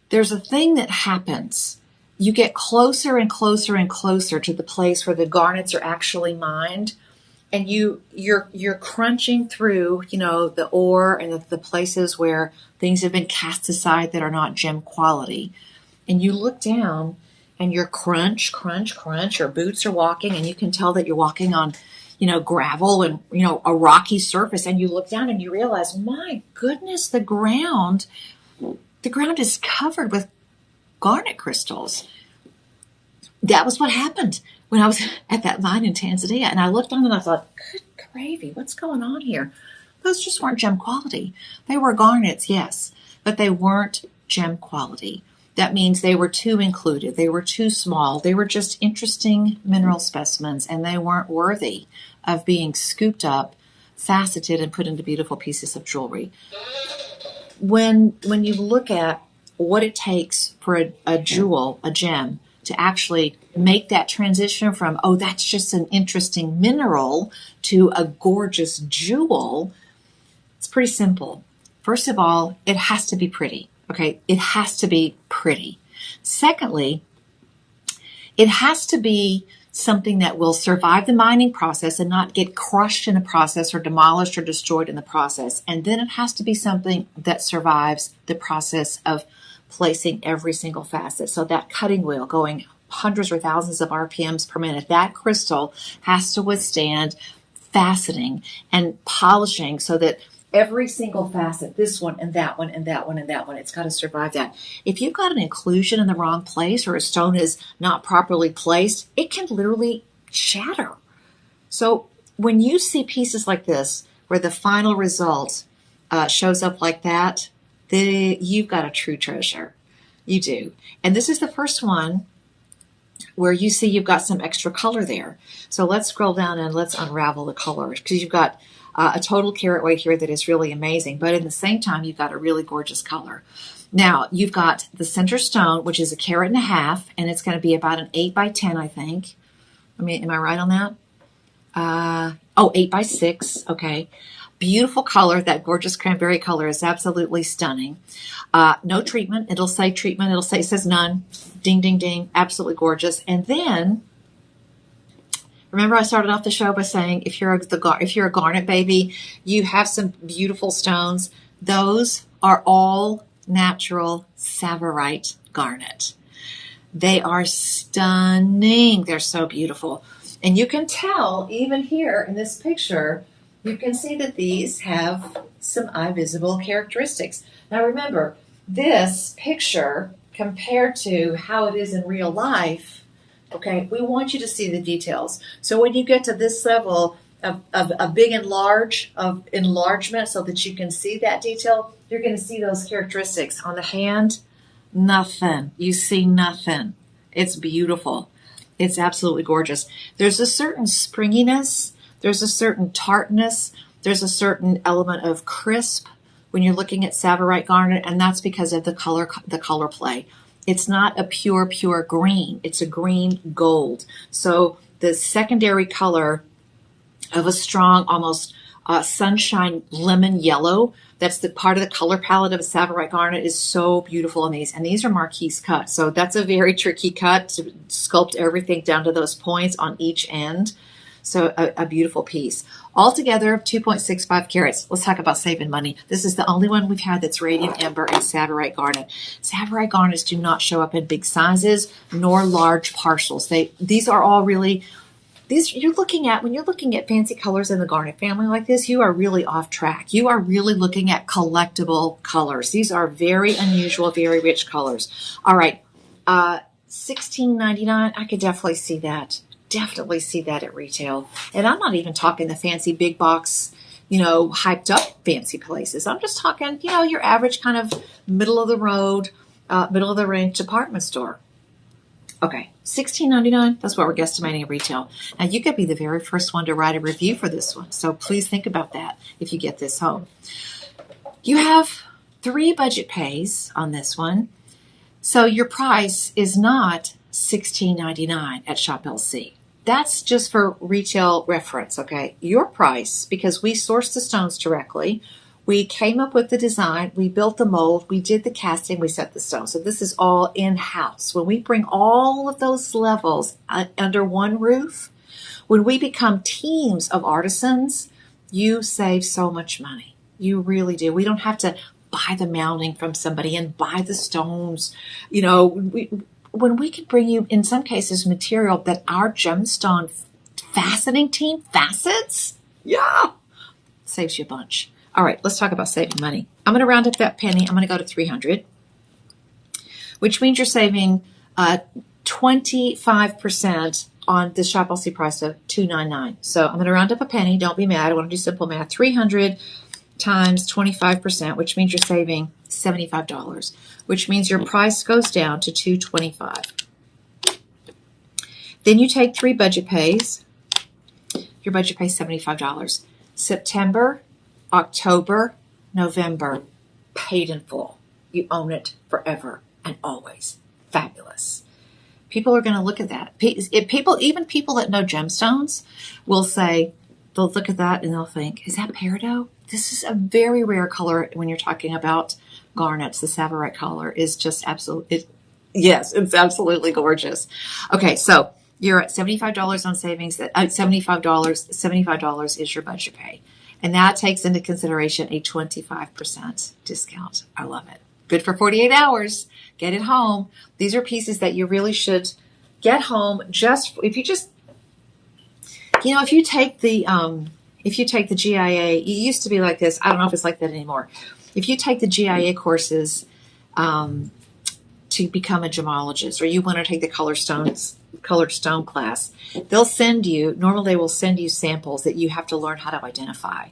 there's a thing that happens. You get closer and closer and closer to the place where the garnets are actually mined, and you're crunching through, the ore and the places where things have been cast aside that are not gem quality. And you look down and you're crunch, crunch, crunch. Your boots are walking, and you can tell that you're walking on, gravel and, a rocky surface. And you look down and you realize, my goodness, the ground is covered with garnet crystals. That was what happened when I was at that mine in Tanzania. And I looked down and I thought, good gravy, what's going on here? Those just weren't gem quality. They were garnets, yes, but they weren't gem quality. That means they were too included. They were too small. They were just interesting mineral specimens, and they weren't worthy of being scooped up, faceted, and put into beautiful pieces of jewelry. When you look at what it takes for a gem, to actually make that transition from, oh, that's just an interesting mineral to a gorgeous jewel, it's pretty simple. First of all, it has to be pretty. Okay, it has to be pretty. Secondly, it has to be something that will survive the mining process and not get crushed in the process or demolished or destroyed in the process. And then it has to be something that survives the process of placing every single facet. So that cutting wheel going hundreds or thousands of RPMs per minute, that crystal has to withstand faceting and polishing so that every single facet, this one and that one and that one and that one, it's got to survive that. If you've got an inclusion in the wrong place or a stone is not properly placed, it can literally shatter. So when you see pieces like this, where the final result shows up like that, you've got a true treasure. You do. And this is the first one where you see you've got some extra color there. So let's scroll down and let's unravel the colors, because you've got a total carat weight here that is really amazing. But at the same time, you've got a really gorgeous color. Now, you've got the center stone, which is 1.5 carats, and it's going to be about an 8 by 10, I think. Am I right on that? 8 by 6. Okay. Beautiful color. That gorgeous cranberry color is absolutely stunning. No treatment. It'll say treatment. It says none. Ding, ding, ding. Absolutely gorgeous. And then, remember I started off the show by saying if you're a garnet baby, you have some beautiful stones. Those are all natural Tsavorite garnet. They are stunning. They're so beautiful. And you can tell even here in this picture you can see that these have some eye visible characteristics. Now remember, this picture compared to how it is in real life, okay, we want you to see the details. So when you get to this level of a big of enlargement so that you can see that detail, you're going to see those characteristics. On the hand, nothing. You see nothing. It's beautiful. It's absolutely gorgeous. There's a certain springiness. There's a certain tartness. There's a certain element of crisp when you're looking at Savorite Garnet, and that's because of the color play. It's not a pure green. It's a green gold. So the secondary color of a strong, almost sunshine lemon yellow, that's the part of the color palette of a Savorite Garnet, is so beautiful in these. And these are Marquise cut. So that's a very tricky cut to sculpt everything down to those points on each end. So a beautiful piece. Altogether, 2.65 carats. Let's talk about saving money. This is the only one we've had that's Radiant Ember and Savorite Garnet. Savorite Garnets do not show up in big sizes nor large parcels. These are all really, you're looking at, when you're looking at fancy colors in the Garnet family like this, you are really off track. You are really looking at collectible colors. These are very unusual, very rich colors. All right, $16.99. I could definitely see that. Definitely see that at retail. And I'm not even talking the fancy big box, hyped up fancy places. I'm just talking, your average kind of middle of the road, middle of the range department store. Okay, $16.99. That's what we're guesstimating at retail. Now you could be the very first one to write a review for this one. So please think about that if you get this home. You have 3 budget pays on this one. So your price is not $16.99 at Shop LC. That's just for retail reference, okay? Your price, because we sourced the stones directly, we came up with the design, we built the mold, we did the casting, we set the stones. So this is all in-house. When we bring all of those levels under one roof, when we become teams of artisans, you save so much money. You really do. We don't have to buy the mounting from somebody and buy the stones. When we can bring you, in some cases, material that our gemstone faceting team facets, saves you a bunch. All right, let's talk about saving money. I'm going to round up that penny. I'm going to go to 300, which means you're saving 25% on the Shop LC price of $2.99. So I'm going to round up a penny. Don't be mad. I want to do simple math. 300 times 25%, which means you're saving $75, which means your price goes down to $2.25. Then you take 3 budget pays. Your budget pays $75. September, October, November, paid in full. You own it forever and always. Fabulous. People are going to look at that. Even people that know gemstones will say, they'll look at that and they'll think, is that peridot? This is a very rare color when you're talking about garnets. The Savorite color is just absolutely, yes, it's absolutely gorgeous. Okay, so you're at $75 on savings. $75 is your budget pay. And that takes into consideration a 25% discount. I love it. Good for 48 hours. Get it home. These are pieces that you really should get home. If you take the GIA, it used to be like this. I don't know if it's like that anymore. If you take the GIA courses to become a gemologist, or you want to take the colored stone class, they will send you samples that you have to learn how to identify.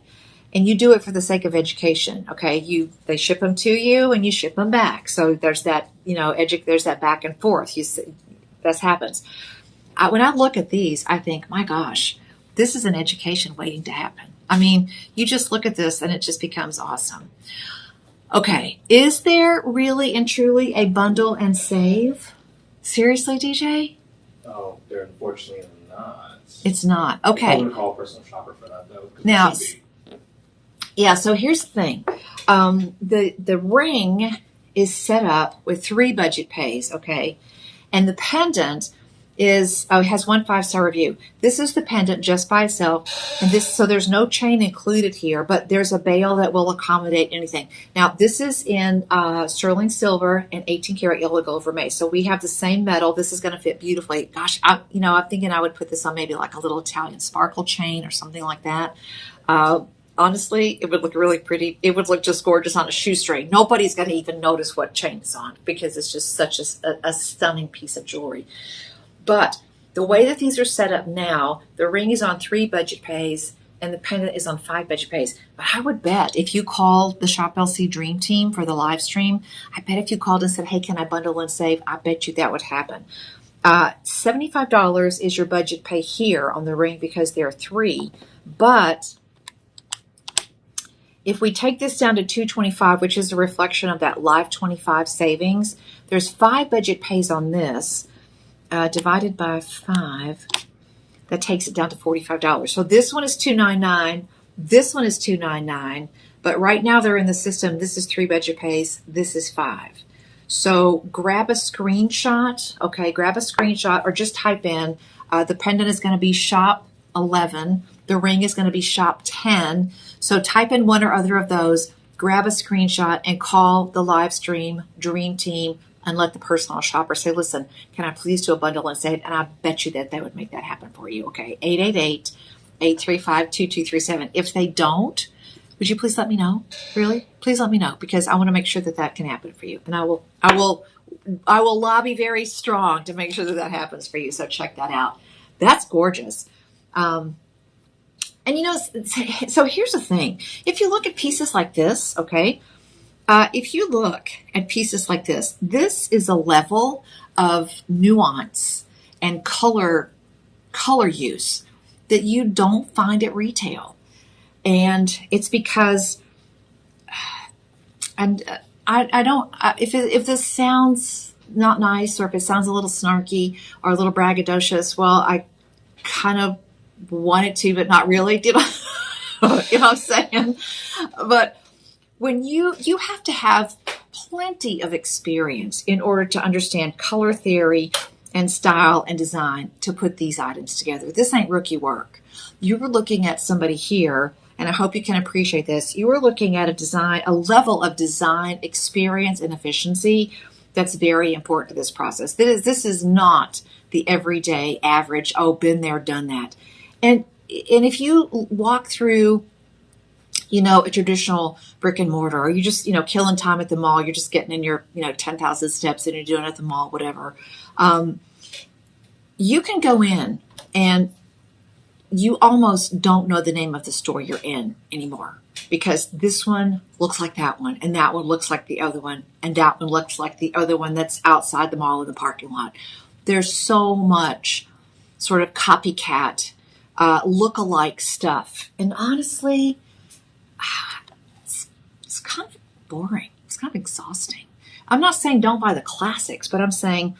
And you do it for the sake of education, okay? They ship them to you and you ship them back. So there's that, there's that back and forth. That happens. When I look at these, I think, my gosh, this is an education waiting to happen. I mean, you just look at this and it just becomes awesome. Okay, is there really and truly a bundle and save? Seriously, DJ? Oh, there unfortunately not. It's not. Okay. I wouldn't call a personal shopper for that, though. Now, yeah, so here's the thing. The ring is set up with 3 budget pays, okay? And the pendant has 1 5-star review. This is the pendant just by itself, and so there's no chain included here, but there's a bail that will accommodate anything. Now, this is in sterling silver and 18 karat yellow gold vermeil. So we have the same metal. This is going to fit beautifully. Gosh, I'm thinking I would put this on maybe like a little Italian sparkle chain or something like that. Honestly, it would look really pretty. It would look just gorgeous on a shoestring. Nobody's going to even notice what chain is on because it's just such a stunning piece of jewelry. But the way that these are set up now, the ring is on 3 budget pays and the pendant is on 5 budget pays. But I would bet if you called the Shop LC Dream Team for the live stream, I bet if you called and said, hey, can I bundle and save? I bet you that would happen. $75 is your budget pay here on the ring because there are 3. But if we take this down to $225, which is a reflection of that live 25 savings, there's 5 budget pays on this, divided by 5. That takes it down to $45. So this one is $299. This one is $299. But right now they're in the system. This is 3 budget pays. This is 5. So grab a screenshot. Okay, grab a screenshot or just type in the pendant is going to be shop 11. The ring is going to be shop 10. So type in one or other of those, grab a screenshot, and call the live stream Dream Team and let the personal shopper say, listen, can I please do a bundle and save? And I bet you that they would make that happen for you. Okay, 888-835-2237. If they don't, would you please let me know? Really? Please let me know because I want to make sure that that can happen for you. And I will lobby very strong to make sure that that happens for you. So check that out. That's gorgeous. And you know, so here's the thing. If you look at pieces like this, okay, if you look at pieces like this, this is a level of nuance and color use that you don't find at retail. And it's because, and I don't, if this sounds not nice or if it sounds a little snarky or a little braggadocious, well, I kind of wanted to, but not really. You know what I'm saying? But when you have to have plenty of experience in order to understand color theory and style and design to put these items together. This ain't rookie work. You were looking at somebody here, and I hope you can appreciate this. You were looking at a level of design experience and efficiency that's very important to this process. This is not the everyday average, oh, been there, done that. And if you walk through, you know, a traditional brick and mortar, or you just, you know, killing time at the mall, you're just getting in your, 10,000 steps and you're doing it at the mall, whatever. You can go in and you almost don't know the name of the store you're in anymore because this one looks like that one and that one looks like the other one and that one looks like the other one that's outside the mall in the parking lot. There's so much sort of copycat look-alike stuff. And honestly, it's kind of boring. It's kind of exhausting. I'm not saying don't buy the classics, but I'm saying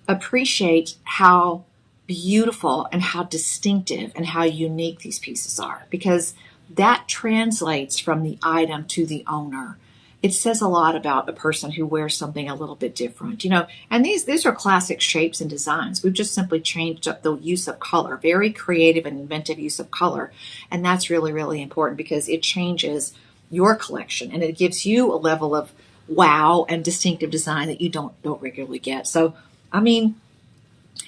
appreciate how beautiful and how distinctive and how unique these pieces are because that translates from the item to the owner. It says a lot about a person who wears something a little bit different, and these are classic shapes and designs. We've just simply changed up the use of color, very creative and inventive use of color. And that's really, really important because it changes your collection and it gives you a level of wow and distinctive design that you don't regularly get. So, I mean,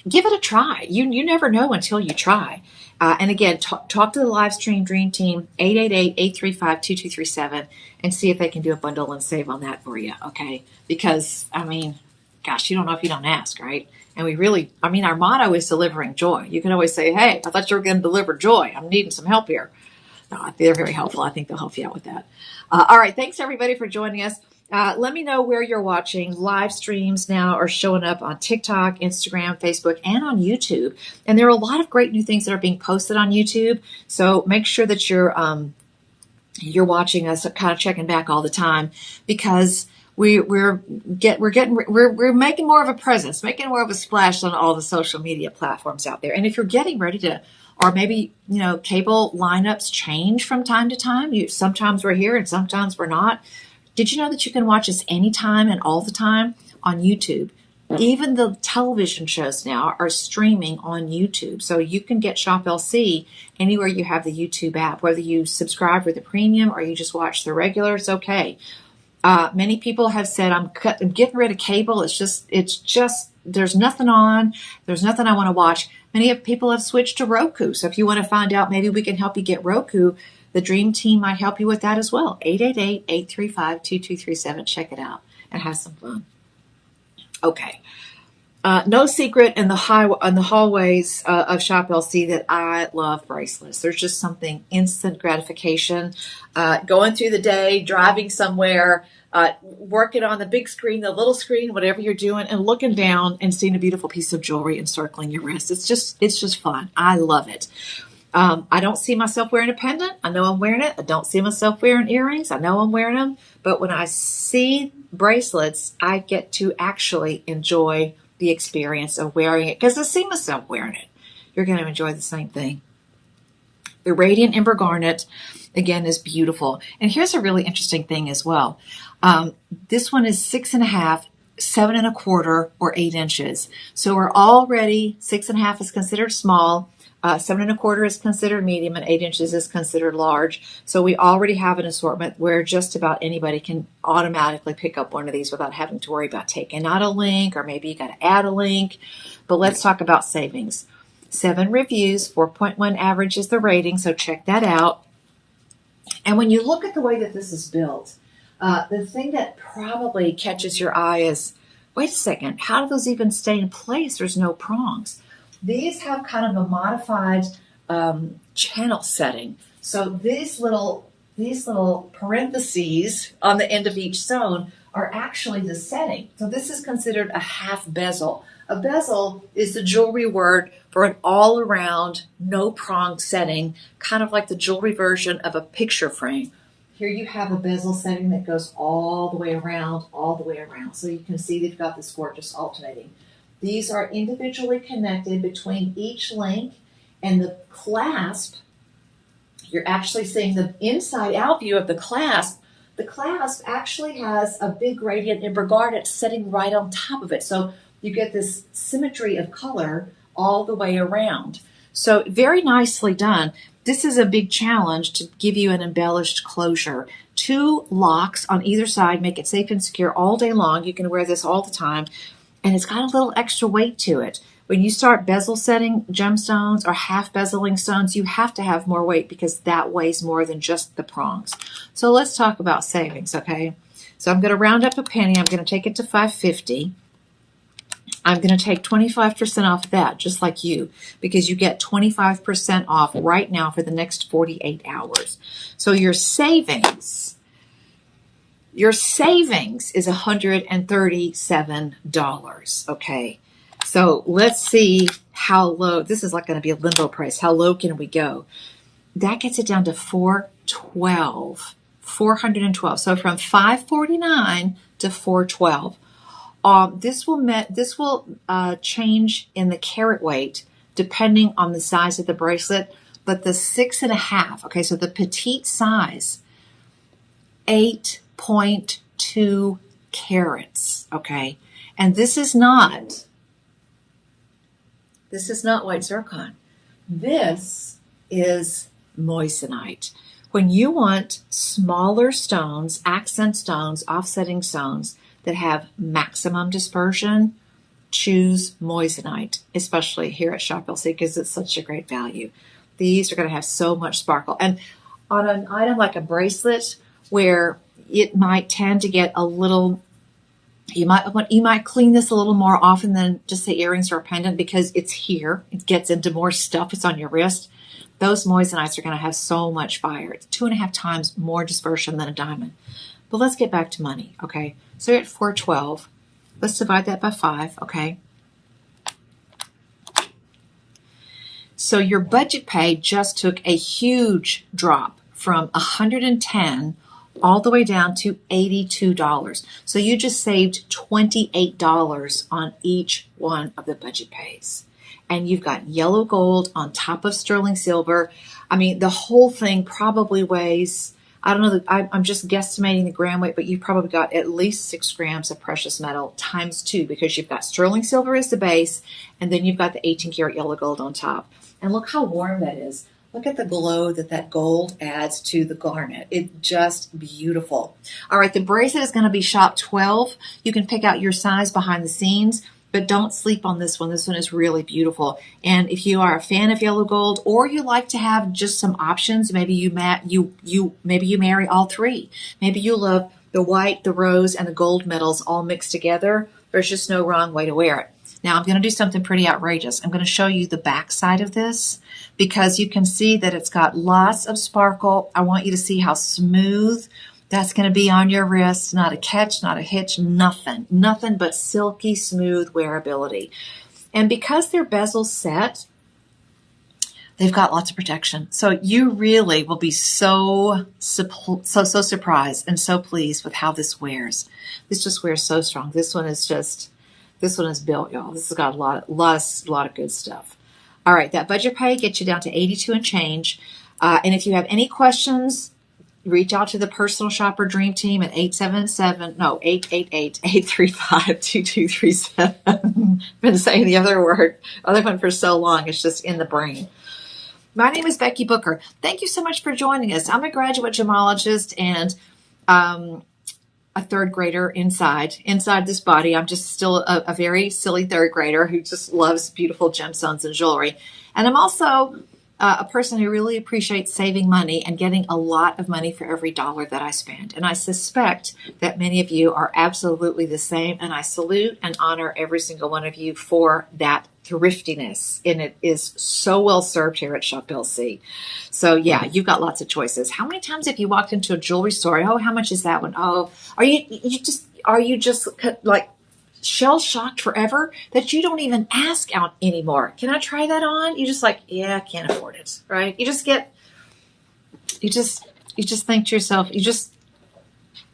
give it a try. You never know until you try. And again, talk to the live stream Dream Team, 888-835-2237, and see if they can do a bundle and save on that for you, okay? Because, I mean, gosh, you don't know if you don't ask, right? And our motto is delivering joy. You can always say, hey, I thought you were going to deliver joy. I'm needing some help here. No, they're very helpful. I think they'll help you out with that. All right, thanks, everybody, for joining us. Let me know where you're watching. Live streams now are showing up on TikTok, Instagram, Facebook, and on YouTube. And there are a lot of great new things that are being posted on YouTube. So make sure that you're watching us, kind of checking back all the time, because we're making more of a presence, making more of a splash on all the social media platforms out there. And if you're getting ready to, or maybe, cable lineups change from time to time. Sometimes we're here and sometimes we're not. Did you know that you can watch us anytime and all the time on YouTube? Even the television shows now are streaming on YouTube. So you can get Shop LC anywhere you have the YouTube app, whether you subscribe for the premium or you just watch the regular, it's okay. Many people have said, I'm getting rid of cable. It's just, there's nothing on. There's nothing I want to watch. Many people have switched to Roku. So if you want to find out, maybe we can help you get Roku. The Dream Team might help you with that as well. 888-835-2237. Check it out and have some fun. Okay. No secret in the hallways of Shop LC that I love bracelets. There's just something instant gratification. Going through the day, driving somewhere, working on the big screen, the little screen, whatever you're doing, and looking down and seeing a beautiful piece of jewelry encircling your wrist. It's just fun. I love it. I don't see myself wearing a pendant. I know I'm wearing it. I don't see myself wearing earrings. I know I'm wearing them. But when I see bracelets, I get to actually enjoy the experience of wearing it because I see myself wearing it. You're going to enjoy the same thing. The Radiant Ember Garnet, again, is beautiful. And here's a really interesting thing as well. This one is 6.5, 7.25, or 8 inches. So we're already 6.5 is considered small. 7.25 is considered medium, and 8 inches is considered large. So we already have an assortment where just about anybody can automatically pick up one of these without having to worry about taking out a link, or maybe you got to add a link. But let's talk about savings. 7 reviews, 4.1 average is the rating, so check that out. And when you look at the way that this is built, the thing that probably catches your eye is, wait a second, how do those even stay in place? There's no prongs. These have kind of a modified channel setting. So these little parentheses on the end of each stone are actually the setting. So this is considered a half bezel. A bezel is the jewelry word for an all-around, no-prong setting, kind of like the jewelry version of a picture frame. Here you have a bezel setting that goes all the way around. So you can see they've got this gorgeous alternating. These are individually connected between each link, and the clasp, you're actually seeing the inside out view of the clasp. The clasp actually has a big Radiant Ember Garnet sitting right on top of it. So you get this symmetry of color all the way around. So very nicely done. This is a big challenge to give you an embellished closure. 2 locks on either side make it safe and secure all day long. You can wear this all the time. And it's got a little extra weight to it. When you start bezel setting gemstones or half bezeling stones, you have to have more weight because that weighs more than just the prongs. So let's talk about savings, okay? So I'm going to round up a penny. I'm going to take it to $5.50. I'm going to take 25% off of that, just like you, because you get 25% off right now for the next 48 hours. So your savings is $137, okay? So let's see how low. This is like going to be a limbo price. How low can we go? That gets it down to $412. So from $549 to $412. This will change in the carat weight depending on the size of the bracelet, but the 6.5, okay, so the petite size, 8.2 carats, okay? And this is not white zircon. This is moissanite. When you want smaller stones, accent stones, offsetting stones that have maximum dispersion, choose moissanite, especially here at Shop LC because it's such a great value. These are going to have so much sparkle. And on an item like a bracelet where it might tend to get a little, you might clean this a little more often than just say earrings or a pendant because it's here. It gets into more stuff. It's on your wrist. Those moissanites are going to have so much fire. It's 2.5 times more dispersion than a diamond. But let's get back to money, okay? So you're at $412. Let's divide that by 5, okay? So your budget pay just took a huge drop from $110 all the way down to $82. So you just saved $28 on each one of the budget pays. And you've got yellow gold on top of sterling silver. I mean, the whole thing probably weighs, I don't know, I'm just guesstimating the gram weight, but you've probably got at least 6 grams of precious metal times 2 because you've got sterling silver as the base, and then you've got the 18 karat yellow gold on top. And look how warm that is. Look at the glow that gold adds to the garnet. It's just beautiful. All right, the bracelet is going to be shop 12. You can pick out your size behind the scenes, But don't sleep on this one. This one is really beautiful. And if you are a fan of yellow gold, or you like to have just some options, maybe you marry all three. Maybe you love the white, the rose, and the gold metals all mixed together. There's just no wrong way to wear it. Now I'm going to do something pretty outrageous. I'm going to show you the back side of this because you can see that it's got lots of sparkle. I want you to see how smooth that's going to be on your wrist. Not a catch, not a hitch, nothing. Nothing but silky smooth wearability. And because they're bezel set, they've got lots of protection. So you really will be so surprised and so pleased with how this wears. This just wears so strong. This one is built, y'all. This has got a lot of good stuff. All right, that budget pay gets you down to 82 and change. And if you have any questions, reach out to the Personal Shopper Dream Team at 888-835-2237. Been saying the other one for so long, it's just in the brain. My name is Becky Booker. Thank you so much for joining us. I'm a graduate gemologist and a third grader inside this body. I'm just still a very silly third grader who just loves beautiful gemstones and jewelry. And I'm also a person who really appreciates saving money and getting a lot of money for every dollar that I spend. And I suspect that many of you are absolutely the same. And I salute and honor every single one of you for that thriftiness. And it is so well served here at Shop LC. So yeah, you've got lots of choices. How many times have you walked into a jewelry store? Oh, how much is that one? Oh, are you just like shell shocked forever that you don't even ask out anymore? Can I try that on? You just like, yeah, I can't afford it, right? You just think to yourself,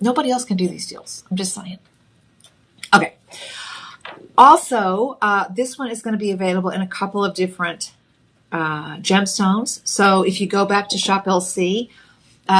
nobody else can do these deals. I'm just saying. Okay. Also, this one is going to be available in a couple of different gemstones. So if you go back to Shop LC,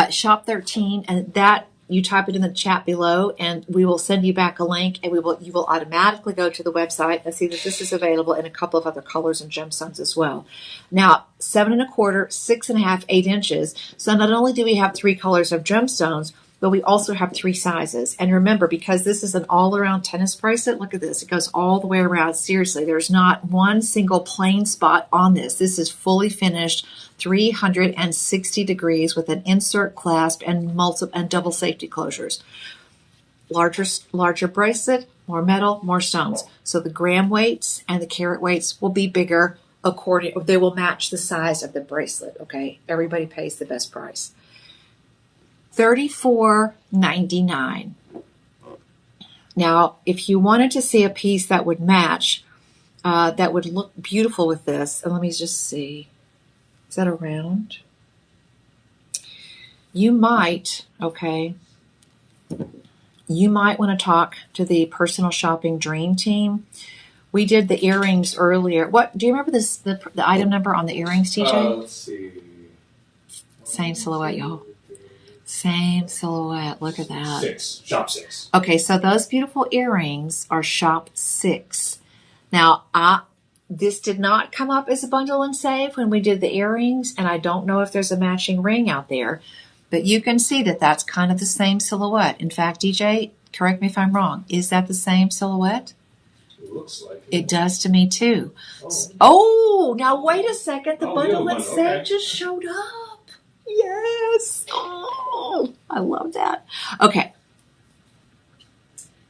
Shop 13, and that you type it in the chat below, and we will send you back a link, and you will automatically go to the website and see that this is available in a couple of other colors and gemstones as well. Now, 7 1/4, 6 1/2, 8 inches. So not only do we have 3 colors of gemstones, but we also have 3 sizes. And remember, because this is an all-around tennis bracelet, look at this. It goes all the way around. Seriously, there's not one single plain spot on this. This is fully finished, 360 degrees with an insert clasp and double safety closures. Larger bracelet, more metal, more stones. So the gram weights and the carat weights will be bigger they will match the size of the bracelet, okay? Everybody pays the best price. $34.99. Now, if you wanted to see a piece that would match, that would look beautiful with this, and let me just see. Is that a round? You might want to talk to the Personal Shopping Dream Team. We did the earrings earlier. What do you remember the item number on the earrings, TJ? Let's see. Same silhouette, y'all. Same silhouette. Look at that. 6. Shop 6. Okay, so those beautiful earrings are Shop 6. Now, this did not come up as a bundle and save when we did the earrings, and I don't know if there's a matching ring out there, but you can see that that's kind of the same silhouette. In fact, DJ, correct me if I'm wrong. Is that the same silhouette? It looks like it. It does to me too. Oh, now wait a second. The bundle and save just showed up. Yes. Oh, I love that. Okay.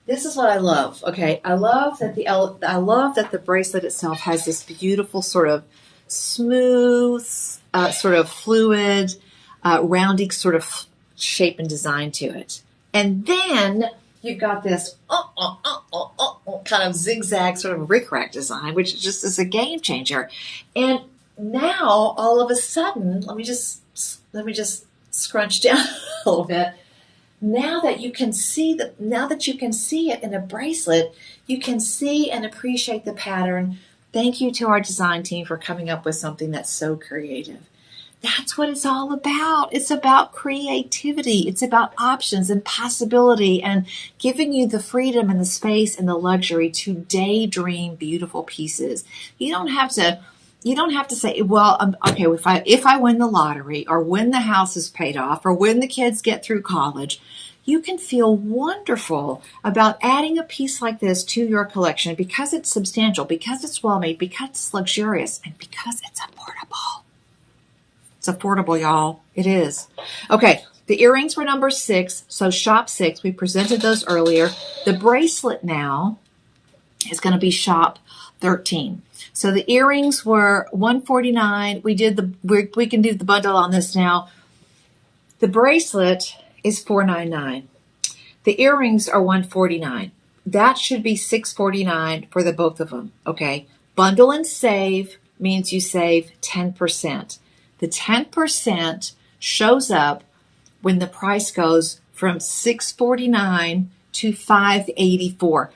This is what I love. Okay. I love that the bracelet itself has this beautiful sort of smooth, sort of fluid, rounding sort of shape and design to it. And then you've got this kind of zigzag sort of rickrack design, which just is a game changer. And now all of a sudden, let me just scrunch down a little bit. Now that you can see it in a bracelet, you can see and appreciate the pattern. Thank you to our design team for coming up with something that's so creative. That's what it's all about. It's about creativity. It's about options and possibility and giving you the freedom and the space and the luxury to daydream beautiful pieces. You don't have to say, well, okay, if I win the lottery or when the house is paid off or when the kids get through college, you can feel wonderful about adding a piece like this to your collection because it's substantial, because it's well made, because it's luxurious, and because it's affordable. It's affordable, y'all. It is. Okay, the earrings were number 6, so shop 6. We presented those earlier. The bracelet now is going to be shop 13. So the earrings were $149. We can do the bundle on this now. The bracelet is $499. The earrings are $149. That should be $649 for the both of them. Okay. Bundle and save means you save 10%. The 10% shows up when the price goes from $649 to $584.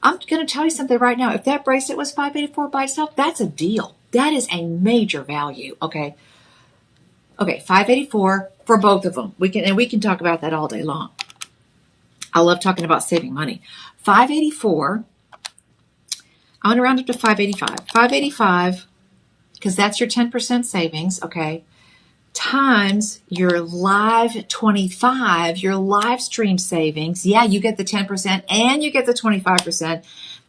I'm going to tell you something right now. If that bracelet was $584 by itself, that's a deal. That is a major value. Okay. Okay, $584 for both of them. We can talk about that all day long. I love talking about saving money. $584. I'm going to round up to $585. $585, because that's your 10% savings. Okay. Times your live 25, your live stream savings. Yeah, you get the 10% and you get the 25%.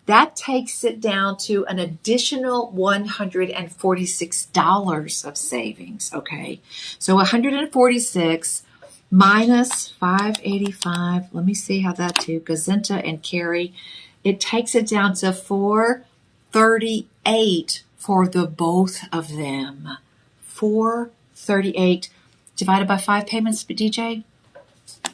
That takes it down to an additional $146 of savings. Okay. So $146 minus $585. Let me see how that to Gazinta and Carrie. It takes it down to $438 for the both of them. $438 divided by 5 payments, DJ?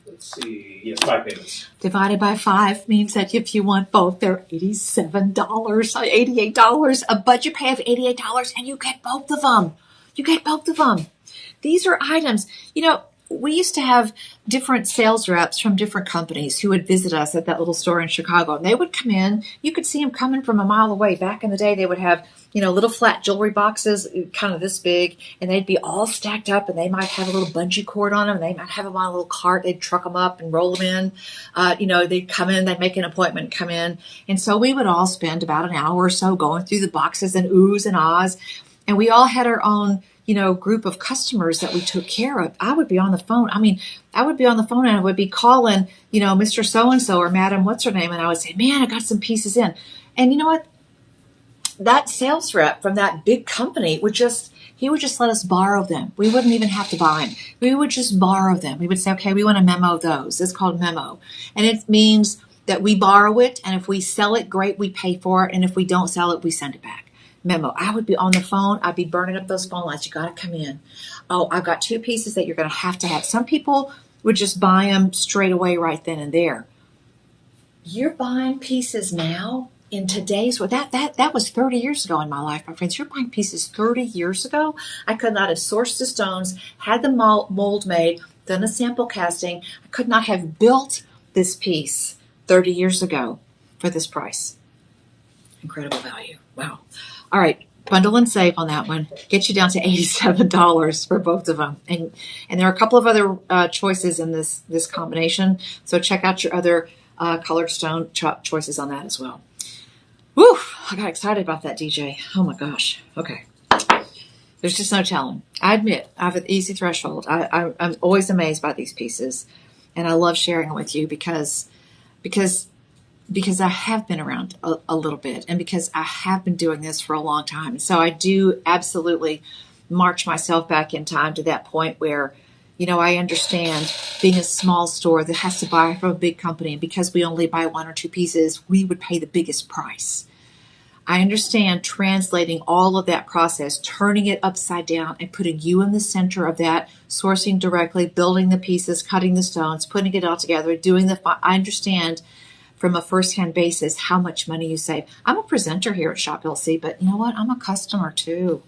Let's see. Yes, 5 payments. Divided by 5 means that if you want both, they're $87, $88. A budget pay of $88, and you get both of them. You get both of them. These are items, we used to have different sales reps from different companies who would visit us at that little store in Chicago. And they would come in. You could see them coming from a mile away. Back in the day, they would have, little flat jewelry boxes, kind of this big, and they'd be all stacked up, and they might have a little bungee cord on them, and they might have them on a little cart. They'd truck them up and roll them in. They'd come in, they'd make an appointment, come in. And so we would all spend about an hour or so going through the boxes and oohs and ahs. And we all had our own group of customers that we took care of. I would be on the phone. I would be on the phone and I would be calling, Mr. So-and-so or Madam what's her name. And I would say, man, I got some pieces in. And you know what? That sales rep from that big company would just let us borrow them. We wouldn't even have to buy them. We would just borrow them. We would say, okay, we want to memo those. It's called memo. And it means that we borrow it. And if we sell it, great, we pay for it. And if we don't sell it, we send it back. Memo. I would be on the phone. I'd be burning up those phone lines. You got to come in. Oh, I've got 2 pieces that you're going to have. Some people would just buy them straight away right then and there. You're buying pieces now in today's world. That was 30 years ago in my life, my friends. You're buying pieces 30 years ago. I could not have sourced the stones, had the mold made, done a sample casting. I could not have built this piece 30 years ago for this price. Incredible value. Wow. All right, bundle and save on that one. Get you down to $87 for both of them. And there are a couple of other choices in this combination. So check out your other colored stone choices on that as well. Woo! I got excited about that, DJ. Oh my gosh. Okay. There's just no telling. I admit, I have an easy threshold. I'm always amazed by these pieces. And I love sharing them with you because I have been around a little bit and because I have been doing this for a long time. So I do absolutely march myself back in time to that point where, I understand being a small store that has to buy from a big company. And because we only buy 1 or 2 pieces, we would pay the biggest price. I understand translating all of that process, turning it upside down and putting you in the center of that, sourcing directly, building the pieces, cutting the stones, putting it all together, I understand from a first-hand basis how much money you save. I'm a presenter here at Shop LC, but you know what? I'm a customer too.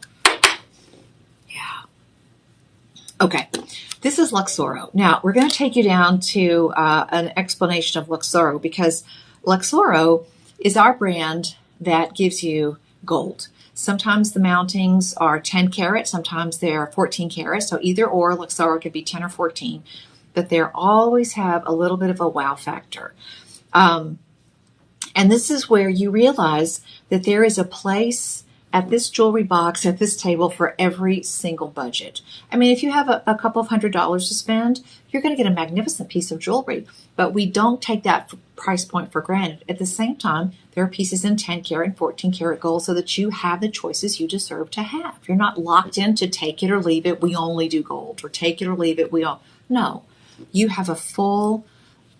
Yeah. Okay. This is Luxoro. Now, we're going to take you down to an explanation of Luxoro because Luxoro is our brand that gives you gold. Sometimes the mountings are 10 karat, sometimes they're 14 karat. So either or, Luxoro could be 10 or 14, but they always have a little bit of a wow factor. And this is where you realize that there is a place at this jewelry box, at this table for every single budget. I mean, if you have a couple of $100s to spend, you're going to get a magnificent piece of jewelry, but we don't take that price point for granted. At the same time, there are pieces in 10 karat and 14 karat gold so that you have the choices you deserve to have. You're not locked in to take it or leave it. We only do gold, or take it or leave it. No, you have a full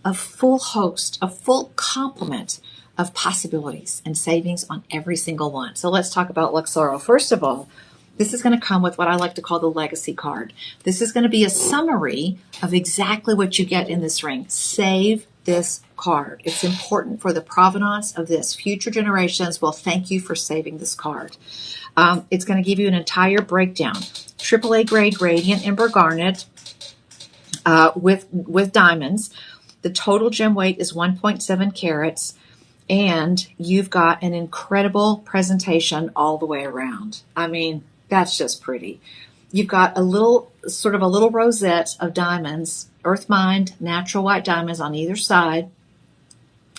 host, a full complement of possibilities and savings on every single one. So let's talk about Luxoro. First of all, this is going to come with what I like to call the legacy card. This is going to be a summary of exactly what you get in this ring. Save this card. It's important for the provenance of this. Future generations will thank you for saving this card. It's going to give you an entire breakdown. AAA grade Radiant Ember Garnet with diamonds. The total gem weight is 1.7 carats. And you've got an incredible presentation all the way around. I mean, that's just pretty. You've got a little rosette of diamonds, earth mined, natural white diamonds on either side,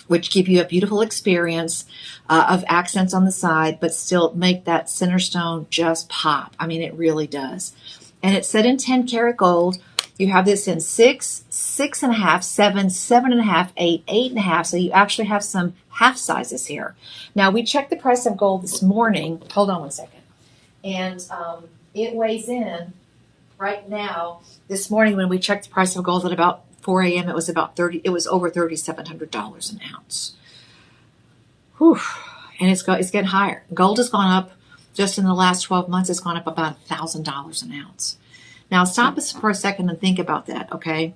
which give you a beautiful experience of accents on the side, but still make that center stone just pop. I mean, it really does. And it's set in 10 karat gold. You have this in 6, 6.5, 7, 7.5, 8, 8.5. So you actually have some half sizes here. Now, we checked the price of gold this morning. Hold on one second. And it weighs in right now. This morning, when we checked the price of gold at about 4 a.m., it was over $3,700 an ounce. Whew. And it's getting higher. Gold has gone up just in the last 12 months. It's gone up about $1,000 an ounce. Now, stop us for a second and think about that, okay?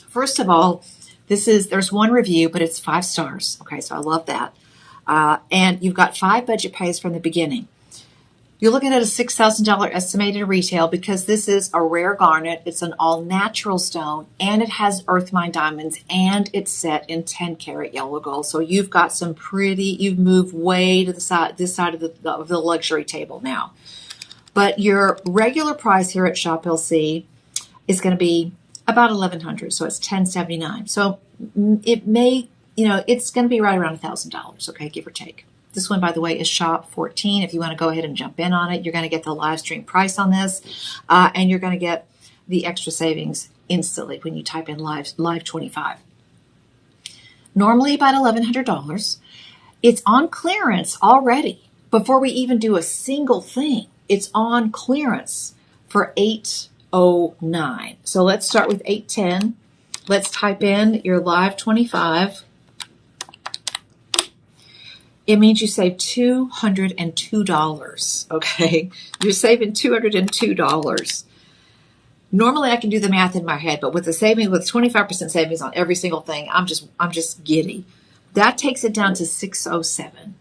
First of all, there's one review, but it's 5 stars, okay? So I love that. And you've got 5 budget pays from the beginning. You're looking at a $6,000 estimated retail because this is a rare garnet. It's an all-natural stone, and it has earth mine diamonds, and it's set in 10 karat yellow gold. So you've got you've moved way to this side of the luxury table now. But your regular price here at Shop LC is going to be about $1,100, so it's $1,079. So it may, it's going to be right around $1,000, okay, give or take. This one, by the way, is Shop 14. If you want to go ahead and jump in on it, you're going to get the live stream price on this, and you're going to get the extra savings instantly when you type in live 25. Normally about $1,100. It's on clearance already before we even do a single thing. It's on clearance for $809. So let's start with $810. Let's type in your live 25. It means you save $202, okay? You're saving $202. Normally I can do the math in my head, but with 25% savings on every single thing, I'm just giddy. That takes it down to $607.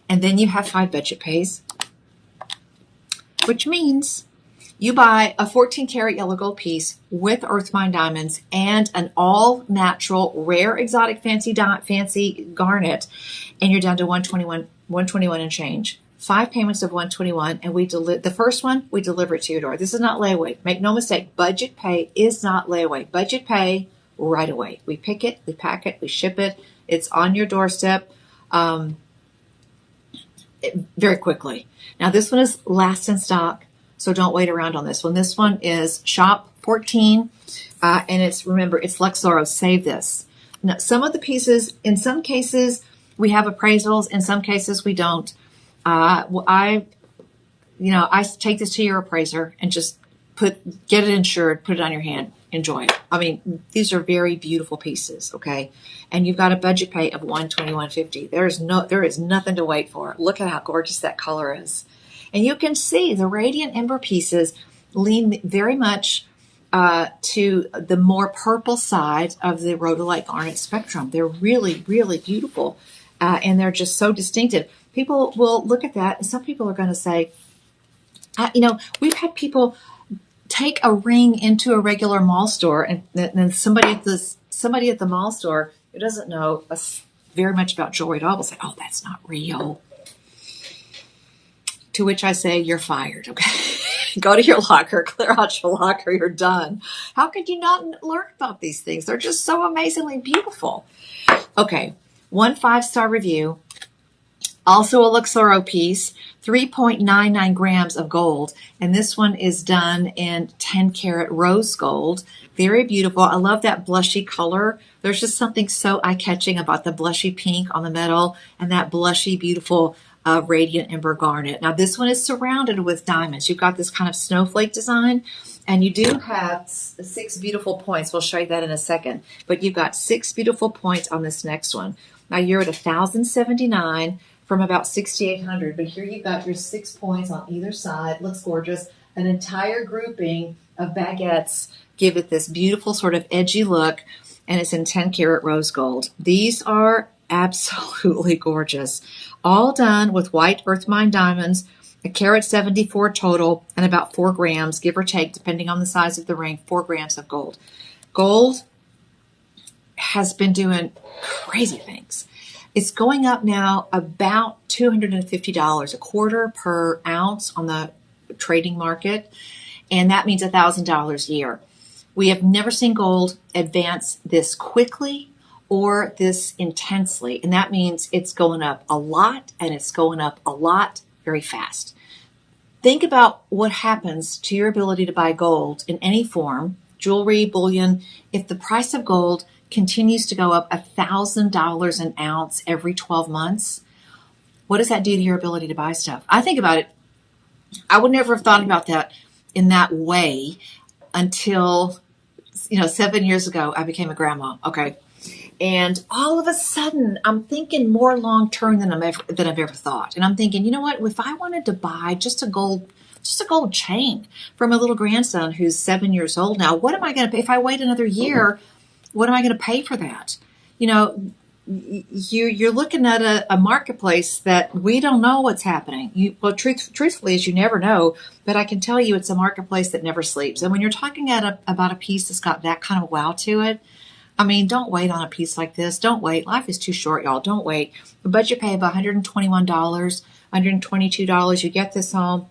And then you have 5 budget pays, which means you buy a 14 karat yellow gold piece with earth mine diamonds and an all natural, rare, exotic, fancy garnet, and you're down to $121 and change. 5 payments of $121, and the first one we deliver it to your door. This is not layaway. Make no mistake, budget pay is not layaway. Budget pay right away. We pick it, we pack it, we ship it. It's on your doorstep. Very quickly. Now this one is last in stock, so don't wait around on this one. This one is Shop 14, and remember, it's Luxoro. Save this. Now, some of the pieces, in some cases, we have appraisals. In some cases, we don't. I take this to your appraiser and just get it insured, put it on your hand, enjoy it. I mean, these are very beautiful pieces, okay? And you've got a budget pay of $121.50. There is nothing to wait for. Look at how gorgeous that color is. And you can see the Radiant Ember pieces lean very much to the more purple side of the rhodolite garnet spectrum. They're really, really beautiful, and they're just so distinctive. People will look at that, and some people are going to say, we've had people take a ring into a regular mall store, and then somebody at the mall store who doesn't know very much about jewelry at all will say, "Oh, that's not real." To which I say, "You're fired." Okay, go to your locker, clear out your locker. You're done. How could you not learn about these things? They're just so amazingly beautiful. Okay, 1 5-star review. Also a Luxoro piece, 3.99 grams of gold. And this one is done in 10 karat rose gold. Very beautiful. I love that blushy color. There's just something so eye-catching about the blushy pink on the metal and that blushy, beautiful Radiant Ember Garnet. Now this one is surrounded with diamonds. You've got this kind of snowflake design, and you do have 6 beautiful points. We'll show you that in a second. But you've got 6 beautiful points on this next one. Now you're at 1,079 from about 6,800, but here you've got your 6 points on either side. Looks gorgeous. An entire grouping of baguettes give it this beautiful sort of edgy look, and it's in 10 karat rose gold. These are absolutely gorgeous. All done with white earth mine diamonds, a carat 74 total, and about 4 grams, give or take, depending on the size of the ring, 4 grams of gold. Gold has been doing crazy things. It's going up now about $250 a quarter per ounce on the trading market, and that means $1,000 a year. We have never seen gold advance this quickly or this intensely, and that means it's going up a lot, and it's going up a lot very fast. Think about what happens to your ability to buy gold in any form, jewelry, bullion, if the price of gold continues to go up $1,000 an ounce every 12 months. What does that do to your ability to buy stuff? I think about it. I would never have thought about that in that way until, 7 years ago, I became a grandma. Okay. And all of a sudden, I'm thinking more long term than I've ever thought. And I'm thinking, you know what? If I wanted to buy just a gold chain from a little grandson who's 7 years old now, what am I going to pay? If I wait another year, what am I going to pay for that? You're looking at a marketplace that we don't know what's happening. Truthfully, as you never know, but I can tell you it's a marketplace that never sleeps. And when you're talking about a piece that's got that kind of wow to it, I mean, don't wait on a piece like this. Don't wait. Life is too short, y'all. Don't wait. The budget pay of $121, $122. You get this home.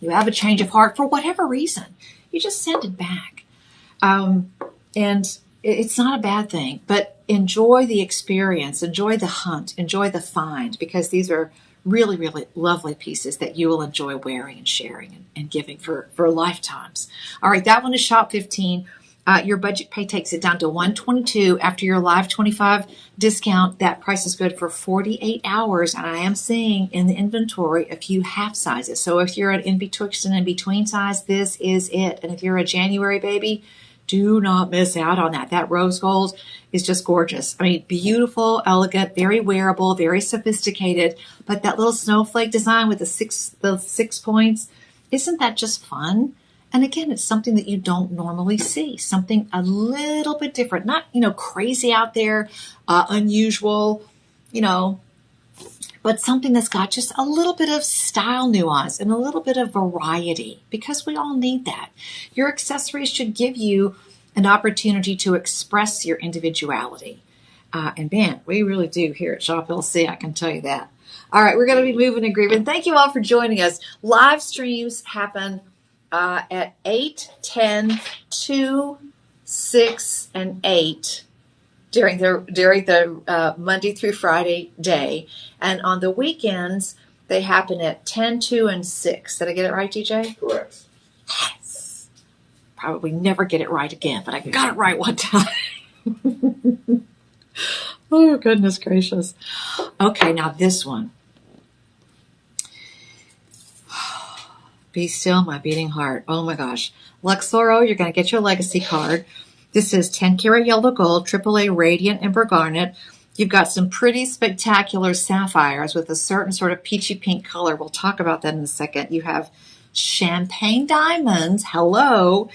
You have a change of heart for whatever reason. You just send it back. And it's not a bad thing, but enjoy the experience, enjoy the hunt, enjoy the find, because these are really, really lovely pieces that you will enjoy wearing and sharing and giving for lifetimes. All right, that one is shop 15. Your budget pay takes it down to $122 after your live 25 discount. That price is good for 48 hours, and I am seeing in the inventory a few half sizes. So if you're an in-betwixt and in-between size, this is it. And if you're a January baby, do not miss out on that. That rose gold is just gorgeous. I mean, beautiful, elegant, very wearable, very sophisticated. But that little snowflake design with the six points, isn't that just fun? And again, it's something that you don't normally see. Something a little bit different. Not, crazy out there, unusual, but something that's got just a little bit of style nuance and a little bit of variety, because we all need that. Your accessories should give you an opportunity to express your individuality. And man, we really do here at Shop LC, I can tell you that. All right, we're going to be moving and grooving. Thank you all for joining us. Live streams happen at 8, 10, 2, 6, and 8 during the Monday through Friday day. And on the weekends, they happen at 10, 2, and 6. Did I get it right, DJ? Correct. Yes. Probably never get it right again, but I got it right one time. Oh, goodness gracious. Okay, now this one. Be still, my beating heart. Oh my gosh. Luxoro, you're going to get your legacy card. This is 10 karat yellow gold, AAA Radiant Ember Garnet. You've got some pretty spectacular sapphires with a certain sort of peachy pink color. We'll talk about that in a second. You have champagne diamonds. Hello.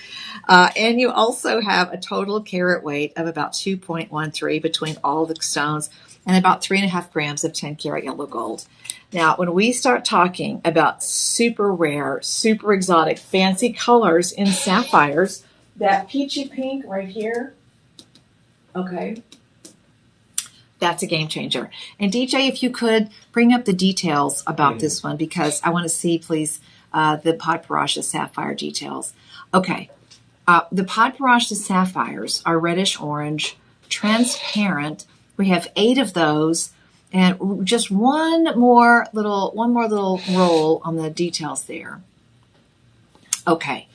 And you also have a total carat weight of about 2.13 between all the stones and about 3.5 grams of 10 karat yellow gold. Now, when we start talking about super rare, super exotic, fancy colors in sapphires, that peachy pink right here, okay, that's a game changer. And DJ, if you could bring up the details about this one, because I want to see, please, the Podparacha sapphire details. Okay, the Podparacha sapphires are reddish orange, transparent. We have 8 of those. And just one more little roll on the details there. Okay.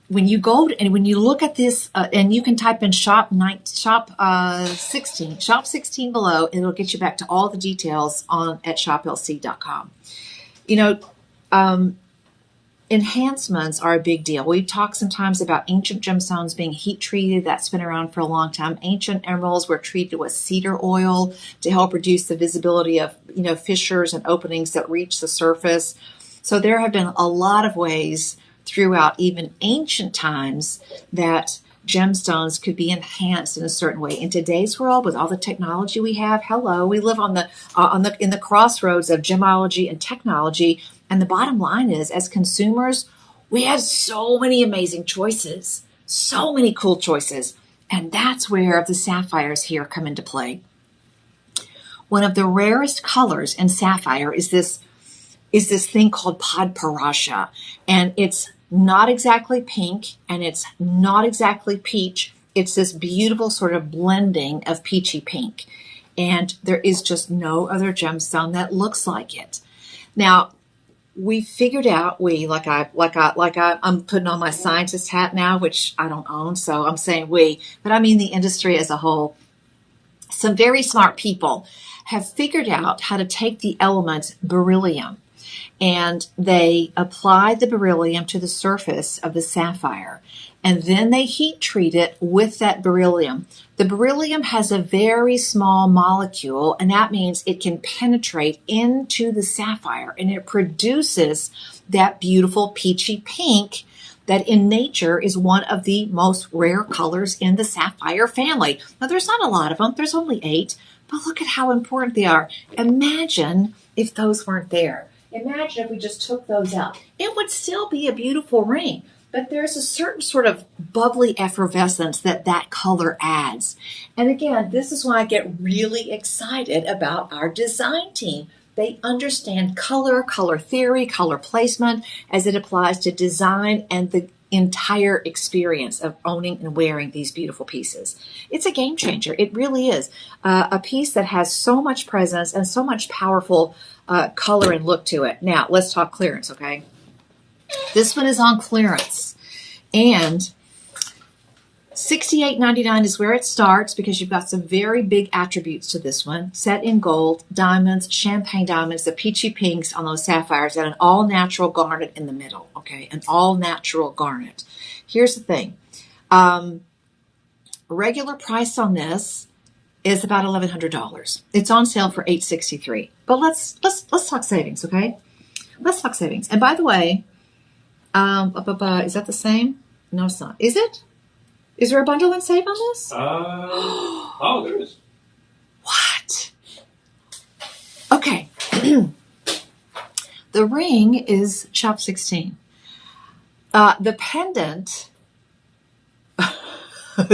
When you go and when you look at this, and you can type in shop 16 below, and it'll get you back to all the details at shoplc.com. You know, enhancements are a big deal. We've talked sometimes about ancient gemstones being heat treated. That's been around for a long time. Ancient emeralds were treated with cedar oil to help reduce the visibility of, fissures and openings that reach the surface. So there have been a lot of ways throughout even ancient times that gemstones could be enhanced in a certain way. In today's world, with all the technology we have, we live in the crossroads of gemology and technology. And the bottom line is, as consumers, we have so many amazing choices, so many cool choices. And that's where the sapphires here come into play. One of the rarest colors in sapphire is this thing called podparasha. And it's not exactly pink and it's not exactly peach. It's this beautiful sort of blending of peachy pink. And there is just no other gemstone that looks like it. Now, we figured out, I'm putting on my scientist hat now, which I don't own, so I'm saying we, but I mean the industry as a whole. Some very smart people have figured out how to take the element beryllium, and they apply the beryllium to the surface of the sapphire, and then they heat treat it with that beryllium. The beryllium has a very small molecule, and that means it can penetrate into the sapphire, and it produces that beautiful peachy pink that in nature is one of the most rare colors in the sapphire family. Now, there's not a lot of them. There's only 8, but look at how important they are. Imagine if those weren't there. Imagine if we just took those out. It would still be a beautiful ring, but there's a certain sort of bubbly effervescence that color adds. And again, this is why I get really excited about our design team. They understand color theory, color placement as it applies to design and the entire experience of owning and wearing these beautiful pieces. It's a game changer. It really is. A piece that has so much presence and so much powerful color and look to it. Now, let's talk clearance, okay? This one is on clearance. And $68.99 is where it starts because you've got some very big attributes to this one. Set in gold, diamonds, champagne diamonds, the peachy pinks on those sapphires, and an all-natural garnet in the middle, okay? An all-natural garnet. Here's the thing. Regular price on this is about $1,100. It's on sale for $863. But let's talk savings, okay? Let's talk savings. And by the way, is that the same? No, it's not. Is it? Is there a bundle and save on this? There is. What? Okay. The ring is shop 16. The pendant,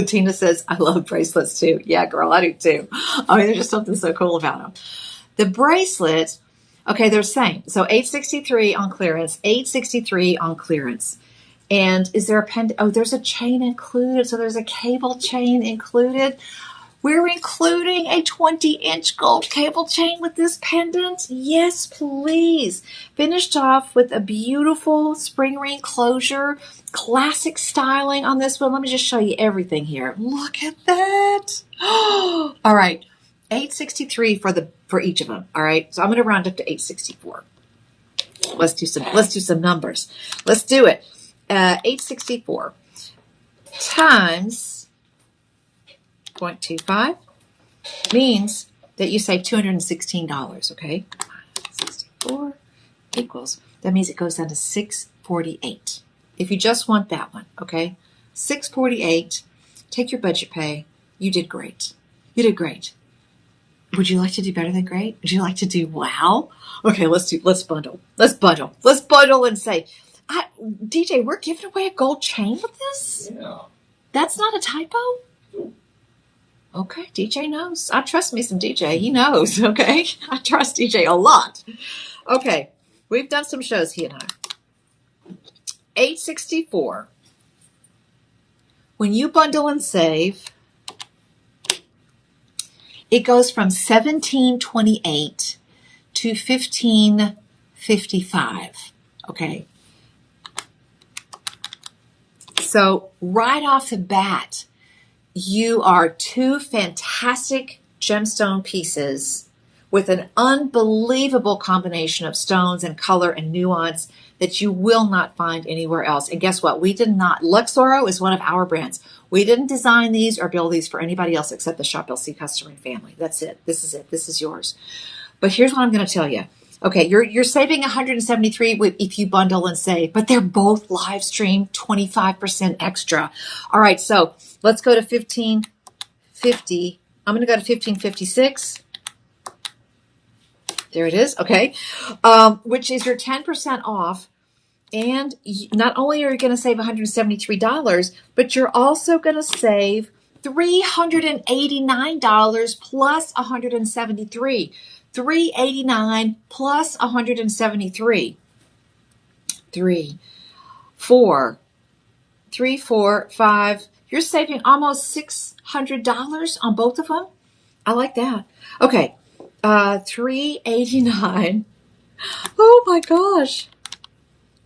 Tina says, I love bracelets too. Yeah, girl, I do too. I mean, there's just something so cool about them. The bracelet, okay, they're the same. So $863 on clearance, $863 on clearance. And is there a pendant? Oh, there's a chain included. So there's a cable chain included. We're including a 20-inch gold cable chain with this pendant. Yes, please. Finished off with a beautiful spring ring closure. Classic styling on this one. Let me just show you everything here. Look at that. All right. $863 for each of them. All right. So I'm going to round up to $864. Let's do some numbers. Let's do it. 864 times 0.25 means that you save $216, okay? 64 equals, that means it goes down to $648. If you just want that one, okay? $648, take your budget pay. You did great. You did great. Would you like to do better than great? Would you like to do wow? Okay, let's bundle. Let's bundle and say, DJ, we're giving away a gold chain with this? Yeah. That's not a typo? Okay, DJ knows. I trust me some DJ. He knows, okay? I trust DJ a lot. Okay, we've done some shows, he and I. $864. When you bundle and save, It goes from $17.28 to $15.55. Okay. So right off the bat, you are two fantastic gemstone pieces with an unbelievable combination of stones and color and nuance that you will not find anywhere else. And guess what? We did not. Luxoro is one of our brands. We didn't design these or build these for anybody else except the Shop LC customer and family. That's it. This is it. This is yours. But here's what I'm going to tell you. Okay, you're saving $173 if you bundle and save, but they're both live stream 25% extra. All right, so let's go to 1550. I'm going to go to 1556. There it is. Okay, which is your 10% off. And not only are you going to save $173, but you're also going to save $389 plus $173. $389 plus $173. 3, 4, 3, 4, 5. You're saving almost $600 on both of them. I like that. Okay, $389. Oh my gosh.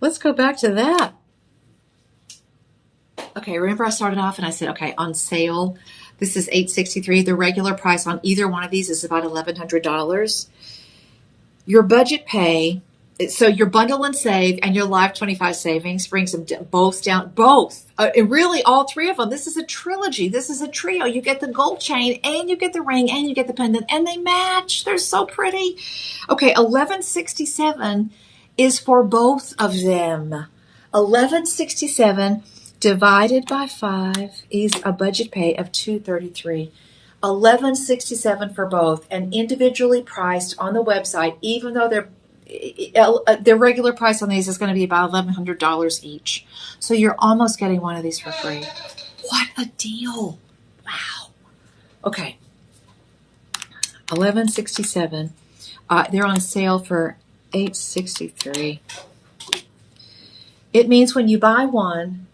Let's go back to that. Okay, remember I started off and I said, okay, on sale, this is $863. The regular price on either one of these is about $1,100. Your budget pay, so your bundle and save and your live 25 savings brings them both down, and really all three of them. This is a trilogy. This is a trio. You get the gold chain and you get the ring and you get the pendant and they match. They're so pretty. Okay, $1,167 is for both of them. $1,167 divided by 5 is a budget pay of $233. $1,167 for both, and individually priced on the website. Even though their regular price on these is going to be about $1,100 each, so you're almost getting one of these for free. What a deal! Wow. Okay, $1,167. They're on sale for $863. It means when you buy one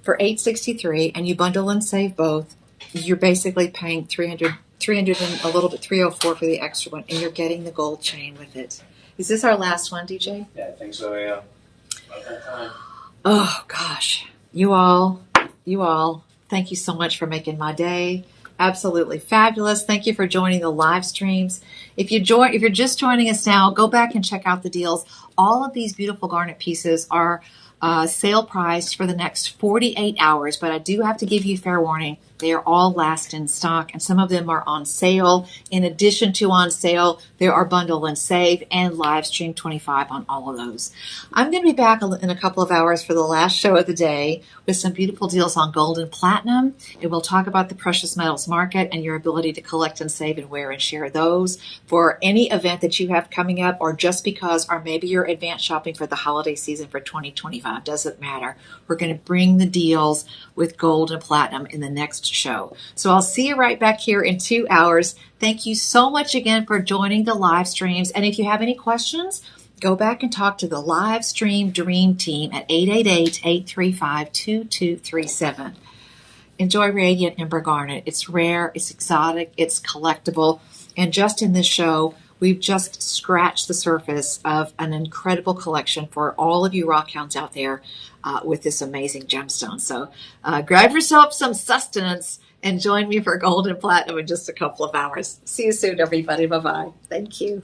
for $863 and you bundle and save both, you're basically paying $300 and a little bit, $304 for the extra one, and you're getting the gold chain with it. Is this our last one, DJ? Yeah, I think so, yeah. About that time. Oh gosh, you all, thank you so much for making my day. Absolutely fabulous. Thank you for joining the live streams. If you're just joining us now, go back and check out the deals. All of these beautiful garnet pieces are sale priced for the next 48 hours, but I do have to give you fair warning. They are all last in stock, and some of them are on sale. In addition to on sale, there are bundle and save and live stream 25 on all of those. I'm going to be back in a couple of hours for the last show of the day with some beautiful deals on gold and platinum, and we'll talk about the precious metals market and your ability to collect and save and wear and share those for any event that you have coming up, or just because, or maybe you're advanced shopping for the holiday season for 2025. Doesn't matter. We're going to bring the deals with gold and platinum in the next show. So I'll see you right back here in 2 hours. Thank you so much again for joining the live streams. And if you have any questions, go back and talk to the live stream dream team at 888-835-2237. Enjoy Radiant Ember Garnet. It's rare, it's exotic, it's collectible. And just in this show, we've just scratched the surface of an incredible collection for all of you rockhounds out there with this amazing gemstone. So grab yourself some sustenance and join me for gold and platinum in just a couple of hours. See you soon, everybody. Bye-bye. Thank you.